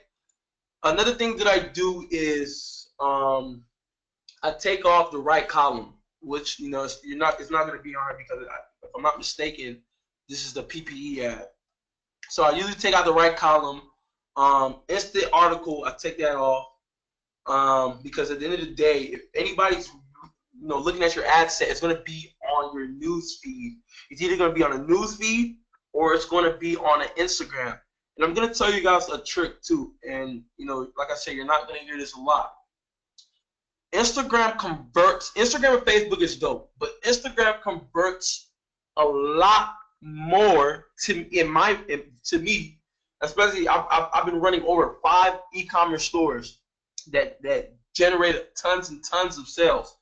Another thing that I do is I take off the right column, which it's not going to be on it, because if I'm not mistaken, this is the PPE ad. So I usually take out the right column. Instant article, I take that off because at the end of the day, if anybody's looking at your ad set, it's going to be on your news feed. It's either going to be on a news feed or it's going to be on an Instagram. And I'm going to tell you guys a trick too. And like I said, you're not going to hear this a lot. Instagram converts. Instagram and Facebook is dope, but Instagram converts a lot more to me. Especially, I've been running over 5 e-commerce stores that generated tons and tons of sales.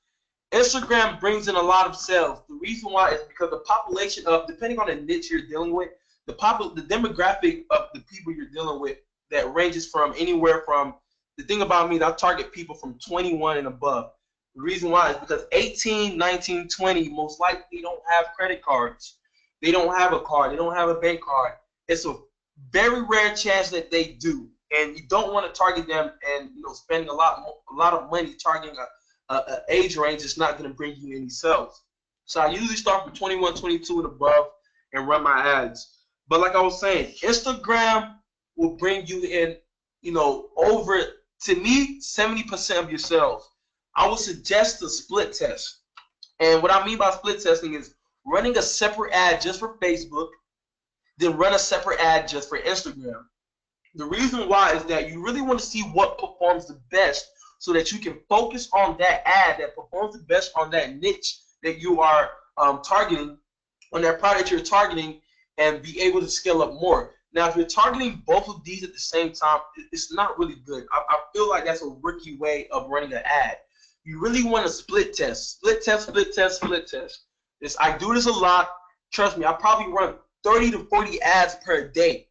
Instagram brings in a lot of sales. The reason why is because the population of, depending on the niche you're dealing with, the demographic of the people you're dealing with, that ranges from anywhere from, the thing about me, that I target people from 21 and above. The reason why is because 18, 19, 20 most likely don't have credit cards. They don't have a card. They don't have a bank card. It's a very rare chance that they do, and you don't want to target them and spending a lot of money targeting a age range that's not going to bring you any sales. So I usually start from 21, 22 and above and run my ads. But like I was saying, Instagram will bring you in, over, to me, 70% of your sales. I would suggest a split test. And what I mean by split testing is running a separate ad just for Facebook, then run a separate ad just for Instagram. The reason why is that you really want to see what performs the best, so that you can focus on that ad that performs the best on that niche that you are targeting, on that product you're targeting, and be able to scale up more. Now, if you're targeting both of these at the same time, it's not really good. I feel like that's a rookie way of running an ad. You really want to split test. Split test. I do this a lot. Trust me, I probably run 30 to 40 ads per day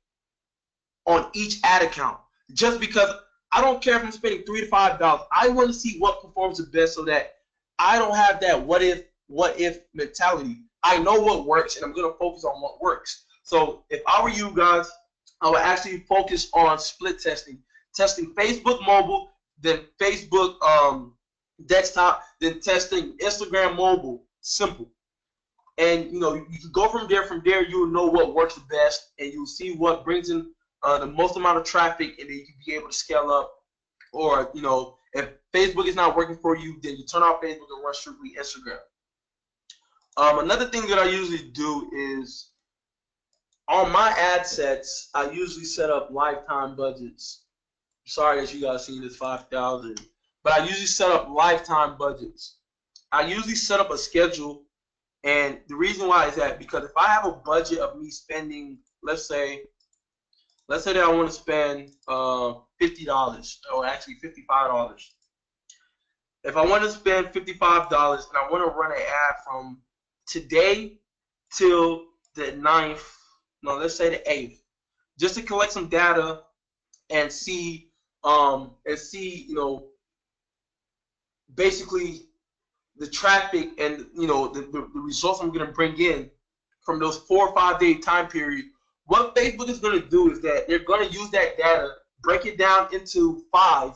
on each ad account, just because I don't care if I'm spending $3 to $5. I want to see what performs the best, so that I don't have that what if mentality. I know what works, and I'm going to focus on what works. So if I were you guys, I would actually focus on split testing, testing Facebook mobile, then Facebook desktop, then testing Instagram mobile. Simple. And you know, you can go from there. From there, you'll know what works the best, and you'll see what brings in the most amount of traffic, and then you can be able to scale up. Or you know, if Facebook is not working for you, then you turn off Facebook and run strictly Instagram. Another thing that I usually do is on my ad sets, I usually set up lifetime budgets. Sorry that you guys seen this 5,000, but I usually set up lifetime budgets. I usually set up a schedule, and the reason why is that because if I have a budget of me spending, let's say that I want to spend $50 or actually $55. If I want to spend $55 and I want to run an ad from today till the 9th, no, let's say the 8th, just to collect some data and see, you know, basically the traffic and you know the results I'm going to bring in from those 4 or 5 day time period. What Facebook is going to do is that they're going to use that data, break it down into 5,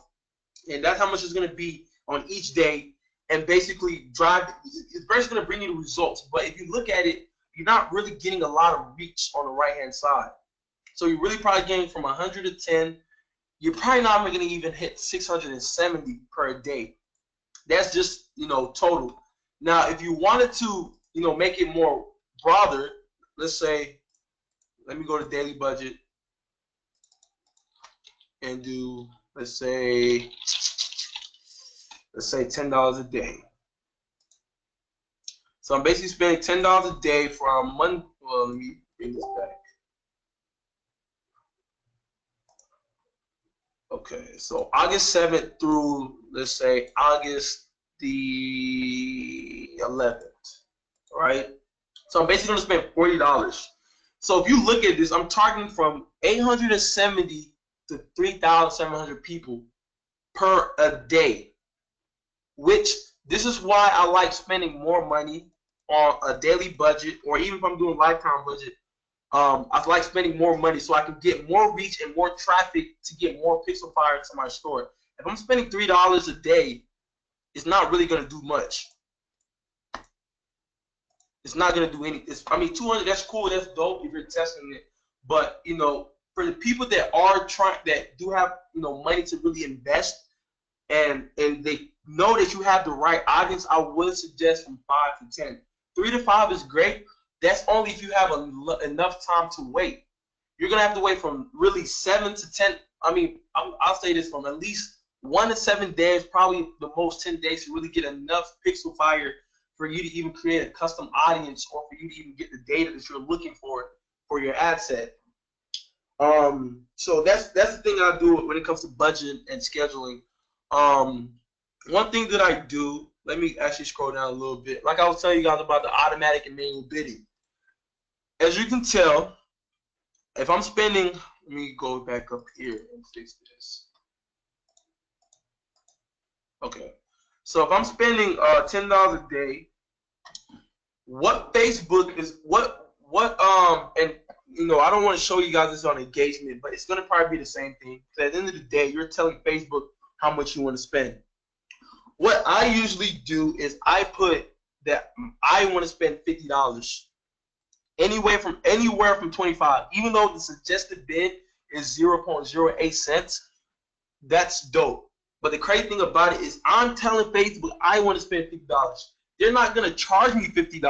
and that's how much it's going to be on each day, and basically drive. It's basically going to bring you the results. But if you look at it, you're not really getting a lot of reach on the right-hand side. So you're really probably getting from 110. You're probably not going to even hit 670 per day. That's just, you know, total. Now, if you wanted to, you know, make it more broader, let's say, let me go to daily budget and do, let's say $10 a day. So I'm basically spending $10 a day from Monday. Well, let me bring this back. Okay, so August 7th through, let's say, August the 11th, all right? So I'm basically going to spend $40. So if you look at this, I'm targeting from 870 to 3,700 people per a day, which this is why I like spending more money on a daily budget, or even if I'm doing lifetime budget. I like spending more money so I can get more reach and more traffic to get more pixel fire to my store. If I'm spending $3 a day, it's not really going to do much. It's not going to do anything. I mean, 200, that's cool, that's dope if you're testing it. But, you know, for the people that are trying, that do have, you know, money to really invest, and they know that you have the right audience, I would suggest from 5 to 10. 3 to 5 is great. That's only if you have enough time to wait. You're going to have to wait from really 7 to 10. I mean, I'll say this, from at least 1 to 7 days, probably the most 10 days to really get enough pixel fire for you to even create a custom audience, or for you to even get the data that you're looking for your ad set. So that's the thing I do when it comes to budget and scheduling. One thing that I do, let me actually scroll down a little bit. Like I was telling you guys about the automatic and manual bidding. As you can tell, if I'm spending, let me go back up here and fix this. Okay, so if I'm spending $10 a day, what Facebook is, and you know, I don't want to show you guys this on engagement, but it's gonna probably be the same thing. Because at the end of the day, you're telling Facebook how much you want to spend. What I usually do is I put that I want to spend $50. Anywhere from 25, even though the suggested bid is 0.08 cents, that's dope. But the crazy thing about it is I'm telling Facebook I want to spend $50. They're not going to charge me $50.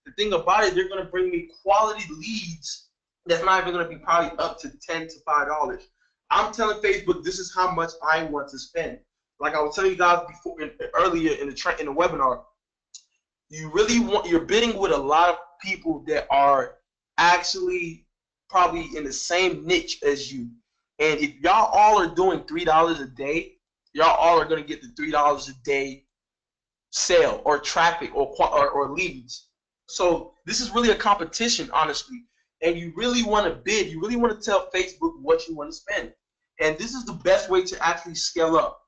The thing about it, they're going to bring me quality leads that's not even going to be probably up to $10 to $5. I'm telling Facebook this is how much I want to spend. Like I was telling you guys before, earlier in the webinar, you're bidding with a lot of people that are actually probably in the same niche as you. And if y'all all are doing $3 a day, y'all all are going to get the $3 a day sale or traffic or leads. So this is really a competition, honestly. And you really want to bid. You really want to tell Facebook what you want to spend. And this is the best way to actually scale up.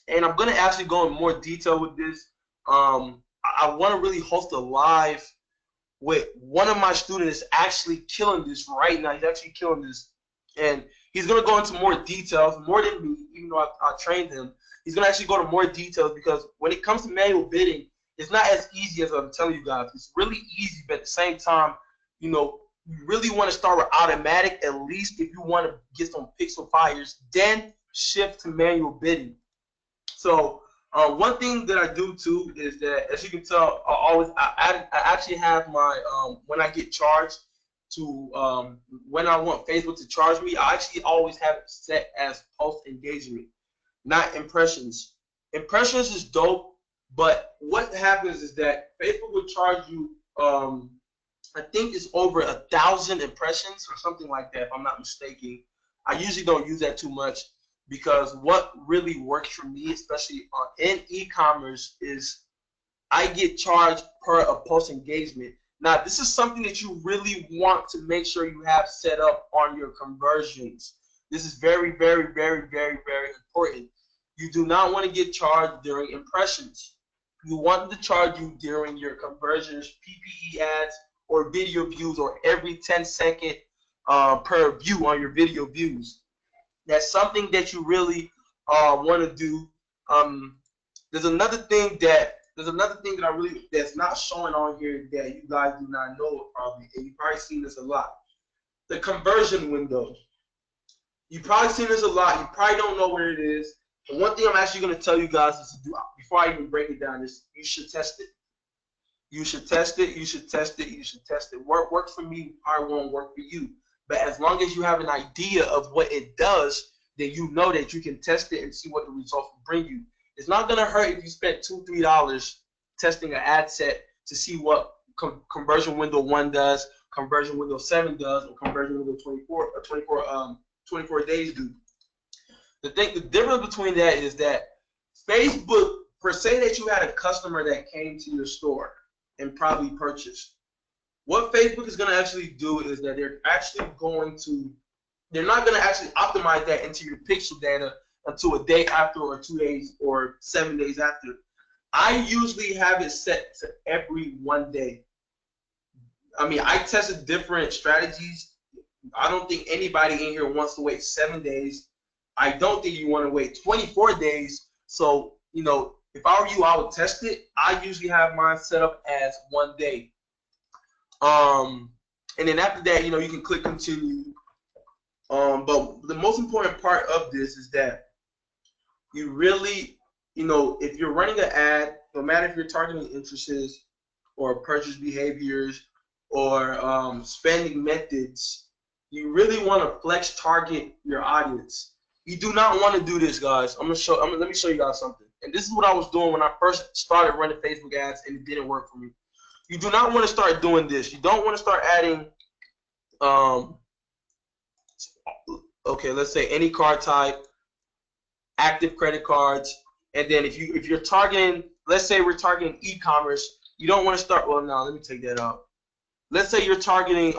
And I'm going to actually go in more detail with this. I want to really host a live with one of my students actually killing this right now. He's actually killing this. And he's going to go into more details, more than me, even though I trained him. He's going to actually go to more details because when it comes to manual bidding, it's not as easy as I'm telling you guys. It's really easy, but at the same time, you really want to start with automatic, at least if you want to get some pixel fires, then shift to manual bidding. So one thing that I do too is that, as you can tell, I actually have my when I get charged to when I want Facebook to charge me, I actually always have it set as post engagement, not impressions. Impressions is dope, but what happens is that Facebook will charge you I think it's over 1,000 impressions or something like that, if I'm not mistaken. I usually don't use that too much because what really works for me, especially in e-commerce, is I get charged per a post engagement. Now, this is something that you really want to make sure you have set up on your conversions. This is very, very, very, very, very important. You do not want to get charged during impressions. You want to charge you during your conversions, PPE ads, or video views, or every 10-second per view on your video views. That's something that you really want to do. There's another thing that I really that's not showing on here that you guys do not know probably, and you've probably seen this a lot. The conversion window. You've probably seen this a lot. You probably don't know where it is. And one thing I'm actually going to tell you guys is to do before I even break it down is you should test it. You should test it. You should test it. You should test it. Works for me probably won't work for you. But as long as you have an idea of what it does, then you know that you can test it and see what the results will bring you. It's not going to hurt if you spend $2, $3 testing an ad set to see what conversion window 1 does, conversion window 7 does, or conversion window 24 days do. The difference between that is that Facebook, per se, that you had a customer that came to your store and probably purchased. What Facebook is going to actually do is that they're not going to actually optimize that into your pixel data until a day after, or 2 days, or 7 days after. I usually have it set to every 1 day. I mean, I tested different strategies. I don't think anybody in here wants to wait 7 days. I don't think you want to wait 24 days. So, if I were you, I would test it. I usually have mine set up as 1 day. And then after that, you can click continue. But the most important part of this is that you really, if you're running an ad, no matter if you're targeting interests or purchase behaviors or spending methods, you really want to flex target your audience. You do not want to do this, guys. Let me show you guys something. And this is what I was doing when I first started running Facebook ads, and it didn't work for me. You do not want to start doing this. You don't want to start adding, okay, let's say any card type, active credit cards, and then if you're targeting, let's say we're targeting e-commerce, you don't want to start. Well, no, let me take that out. Let's say you're targeting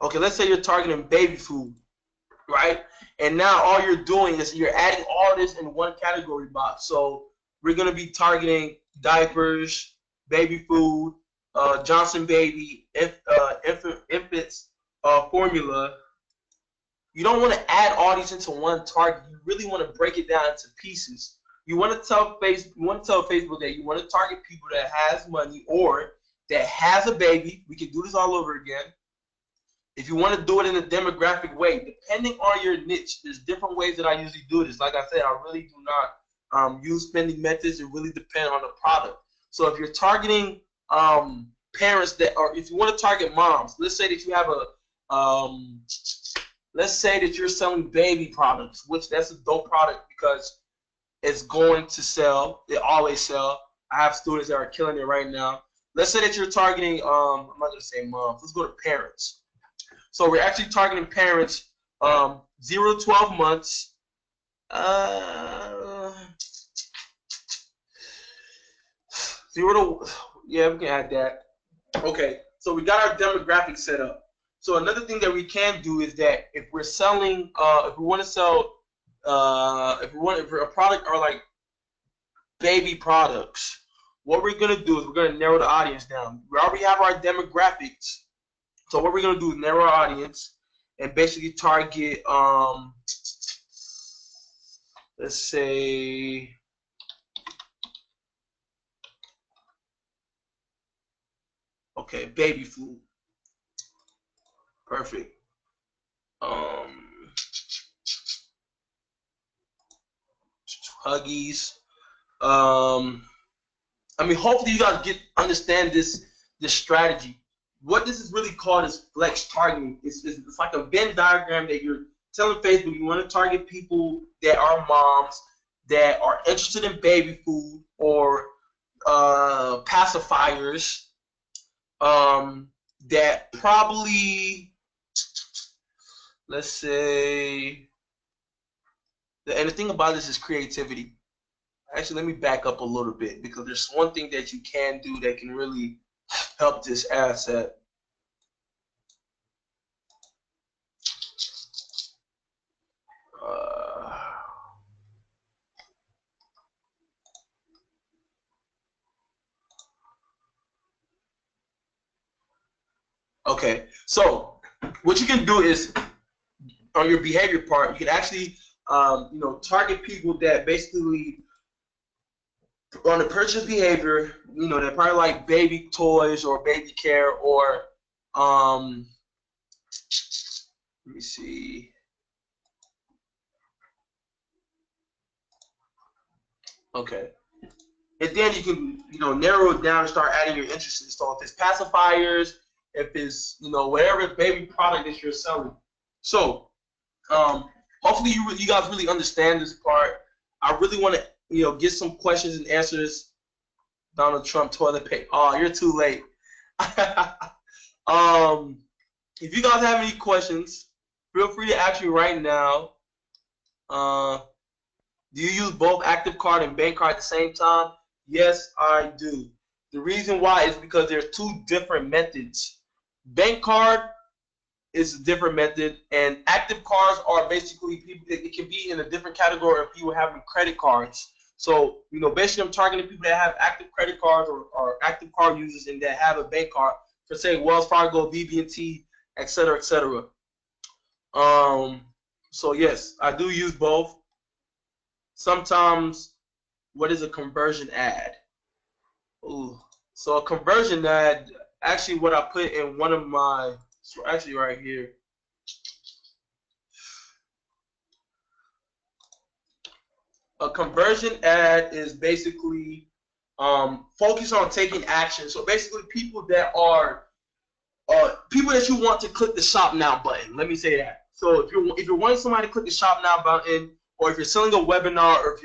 okay, let's say you're targeting baby food, right? And now all you're doing is you're adding all this in one category box. So we're going to be targeting diapers, baby food, Johnson Baby, infants formula. You don't want to add all these into one target. You really want to break it down into pieces. You want to tell Facebook that you want to target people that has money or that has a baby. We can do this all over again. If you want to do it in a demographic way, depending on your niche, there's different ways that I usually do this. Like I said, I really do not use spending methods. It really depends on the product. So if you're targeting parents or if you want to target moms, let's say that you have let's say that you're selling baby products, which that's a dope product because it's going to sell. It always sell. I have students that are killing it right now. Let's say that you're targeting, I'm not going to say moms. Let's go to parents. So we're actually targeting parents 0 to 12 months. 0 to, yeah, we can add that. Okay, so we got our demographic set up. So another thing that we can do is that if we're selling, if we want to sell, if a product are like baby products, what we're gonna do is we're gonna narrow the audience down. We already have our demographics, so what we're gonna do is narrow our audience and basically target, let's say, okay, baby food. Perfect. Huggies. I mean, hopefully you guys understand this strategy. What this is really called is flex targeting. It's like a Venn diagram that you're telling Facebook you want to target people that are moms that are interested in baby food or pacifiers, that probably, let's say, and the thing about this is creativity. Actually, let me back up a little bit because there's one thing that you can do that can really help this asset. Okay, so what you can do is on your behavior part, you can actually target people that basically on the purchase behavior, they're probably like baby toys or baby care or let me see. Okay. And then you can, narrow it down and start adding your interests. So if it's pacifiers, if it's, whatever baby product that you're selling. So hopefully you guys really understand this part. I really want to, get some questions and answers. Donald Trump toilet paper. Oh, you're too late. If you guys have any questions, feel free to ask me right now. Do you use both Active Card and Bank Card at the same time? Yes, I do. The reason why is because there's two different methods. Bank Card is a different method, and Active Cards are basically people. It can be in a different category of people having credit cards. So, basically I'm targeting people that have active credit cards or active card users and that have a bank card for, say, Wells Fargo, BB&T, et cetera, et cetera. So yes, I do use both. Sometimes, what is a conversion ad? Ooh. So a conversion ad, actually what I put in one of my, so actually right here. A conversion ad is basically focus on taking action. So basically people that are people that you want to click the shop now button. Let me say that. So if you're wanting somebody to click the shop now button, or if you're selling a webinar, or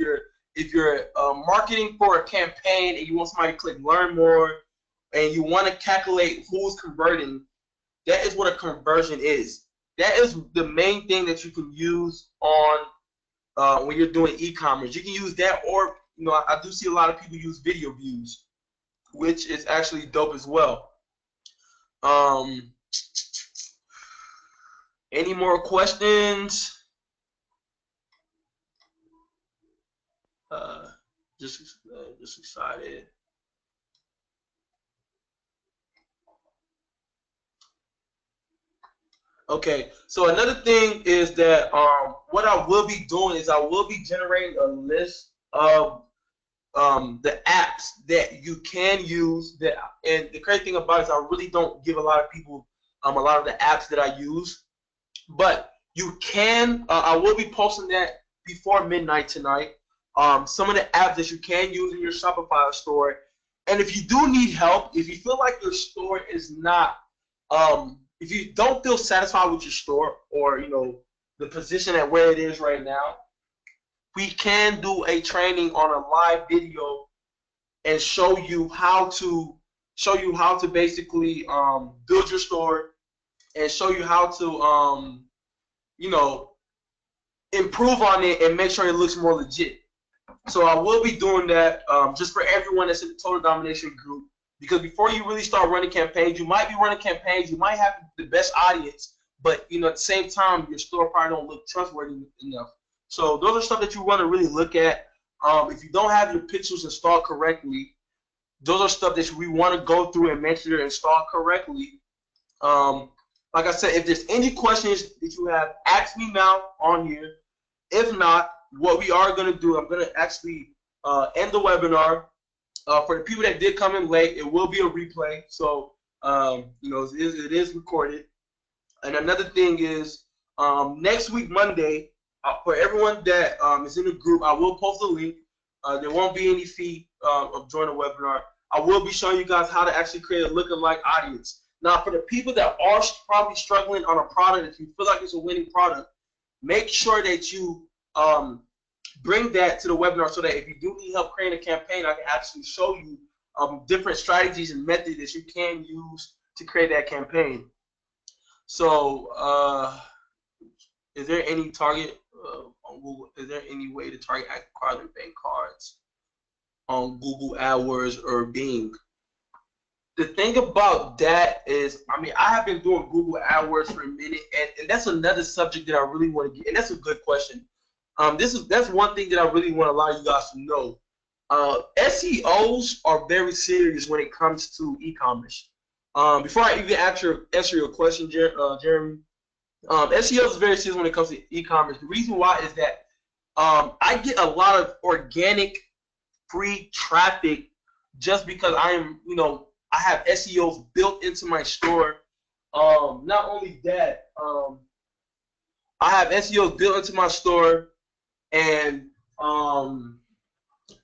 if you're marketing for a campaign and you want somebody to click learn more, and you want to calculate who's converting, that is what a conversion is. That is the main thing that you can use on when you're doing e-commerce. You can use that, or I do see a lot of people use video views, which is actually dope as well. Any more questions? Just excited. Okay, so another thing is that what I will be doing is I will be generating a list of the apps that you can use. And the crazy thing about it is I really don't give a lot of people a lot of the apps that I use, but you can. I will be posting that before midnight tonight. Some of the apps that you can use in your Shopify store. And if you do need help, if you feel like your store is not if you don't feel satisfied with your store, or the position at where it is right now, we can do a training on a live video and show you how to basically build your store and show you how to improve on it and make sure it looks more legit. So I will be doing that just for everyone that's in the Total Domination group. Because before you really start running campaigns, you might be running campaigns, you might have the best audience, but at the same time, your store probably don't look trustworthy enough. So those are stuff that you want to really look at. If you don't have your pixels installed correctly, those are stuff that we want to go through and make sure they're installed correctly. Like I said, if there's any questions that you have, ask me now on here. If not, what we are going to do, I'm going to actually end the webinar. For the people that did come in late, it will be a replay. So, it is recorded. And another thing is, next week, Monday, for everyone that is in the group, I will post a link. There won't be any fee of joining the webinar. I will be showing you guys how to actually create a lookalike audience. Now, for the people that are probably struggling on a product, if you feel like it's a winning product, make sure that you bring that to the webinar so that if you do need help creating a campaign, I can actually show you different strategies and methods that you can use to create that campaign. So, is there any target on Google? Is there any way to target active cards and bank cards on Google AdWords or Bing? The thing about that is, I have been doing Google AdWords for a minute, and that's another subject that I really want to get, and that's a good question. That's one thing that I really want to allow you guys to know. SEOs are very serious when it comes to e-commerce. Before I even answer your question, Jeremy, SEO is very serious when it comes to e-commerce. The reason why is that I get a lot of organic free traffic just because I have SEOs built into my store. Not only that, I have SEOs built into my store, and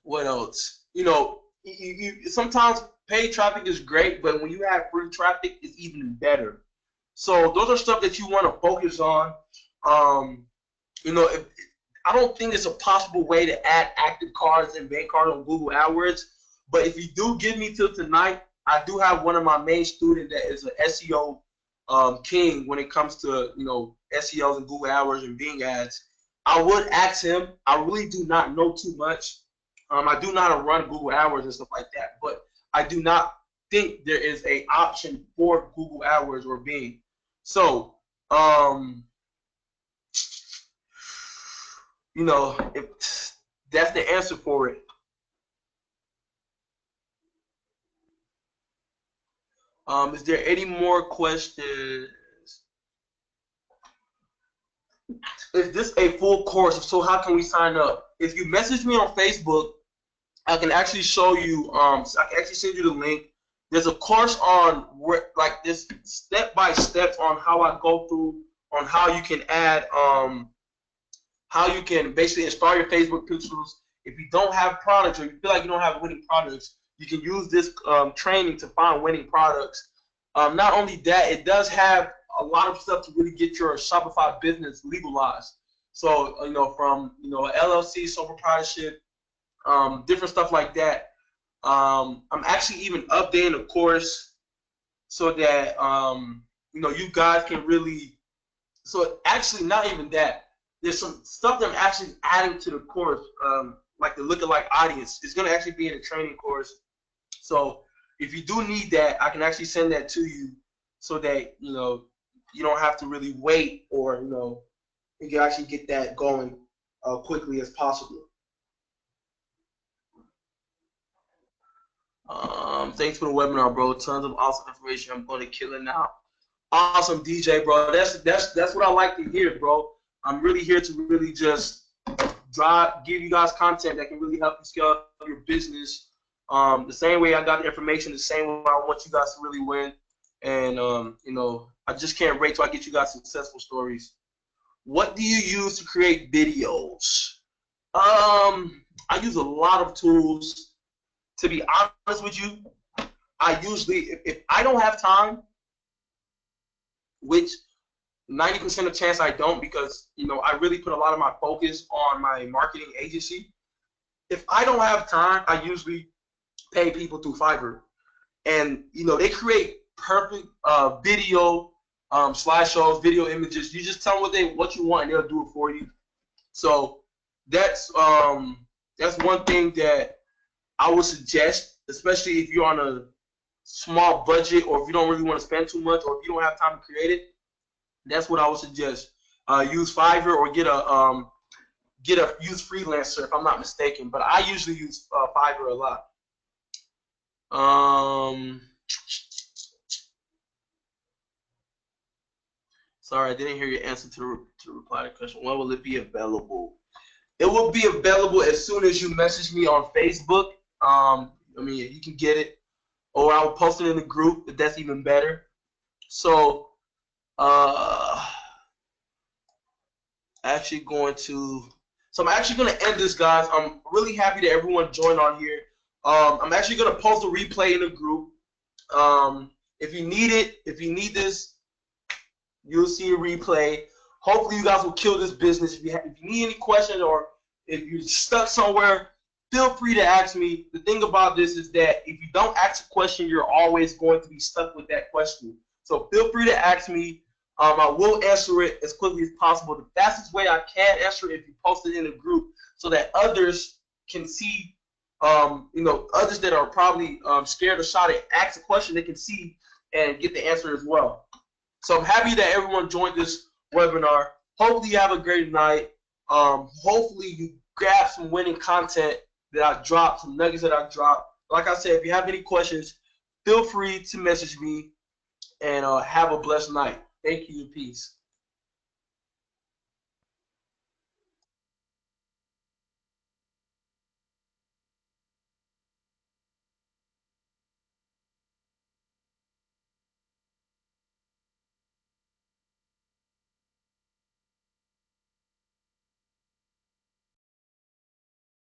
what else? Sometimes paid traffic is great, but when you have free traffic, it's even better. So those are stuff that you want to focus on. I don't think it's a possible way to add active cards and bank cards on Google AdWords, but if you do give me till tonight, I do have one of my main students that is an SEO king when it comes to SEOs and Google AdWords and Bing ads. I would ask him. I really do not know too much. I do know how to run Google AdWords and stuff like that, but I do not think there is an option for Google AdWords or Bing. So, if that's the answer for it. Is there any more questions? Is this a full course? So how can we sign up? If you message me on Facebook, I can actually show you. I can actually send you the link. There's a course on like this step by step on how I go through on how you can add how you can basically install your Facebook pixels. If you don't have products or you feel like you don't have winning products, you can use this training to find winning products. Not only that, it does have a lot of stuff to really get your Shopify business legalized. So, from, LLC, sole proprietorship, different stuff like that. I'm actually even updating the course so that, you guys can really, so actually not even that. There's some stuff that I'm actually adding to the course, like the lookalike audience. It's going to actually be in the training course. So if you do need that, I can actually send that to you so that, you don't have to really wait, or, you can actually get that going quickly as possible. Thanks for the webinar, bro. Tons of awesome information. I'm going to kill it now. Awesome, DJ, bro. That's what I like to hear, bro. I'm really here to really just give you guys content that can really help you scale up your business. The same way I got the information, the same way I want you guys to really win. And, I just can't wait till I get you guys successful stories. What do you use to create videos? I use a lot of tools. To be honest with you, I usually, if I don't have time, which 90% of chance I don't, because, I really put a lot of my focus on my marketing agency. If I don't have time, I usually pay people through Fiverr. And, they create perfect video slideshows, video images. You just tell them what you want, and they'll do it for you. So that's one thing that I would suggest, especially if you're on small budget, or if you don't really want to spend too much, or if you don't have time to create it, that's what I would suggest. Use Fiverr or get a use freelancer if I'm not mistaken. But I usually use Fiverr a lot. Sorry, I didn't hear your answer to reply to the question. When will it be available? It will be available as soon as you message me on Facebook. I mean, you can get it, or I'll post it in the group if that's even better. So, actually going to. So I'm actually going to end this, guys. I'm really happy that everyone joined on here. I'm actually going to post a replay in the group. If you need it, if you need this, you'll see a replay. Hopefully you guys will kill this business. If you need any questions, or if you're stuck somewhere, feel free to ask me. The thing about this is that if you don't ask a question, you're always going to be stuck with that question. So feel free to ask me. I will answer it as quickly as possible. The fastest way I can answer it if you post it in a group, so that others can see, others that are probably scared or shy to ask a question, they can see and get the answer as well. So I'm happy that everyone joined this webinar. Hopefully you have a great night. Hopefully you grab some winning content that I dropped, some nuggets that I dropped. Like I said, if you have any questions, feel free to message me, and have a blessed night. Thank you and peace.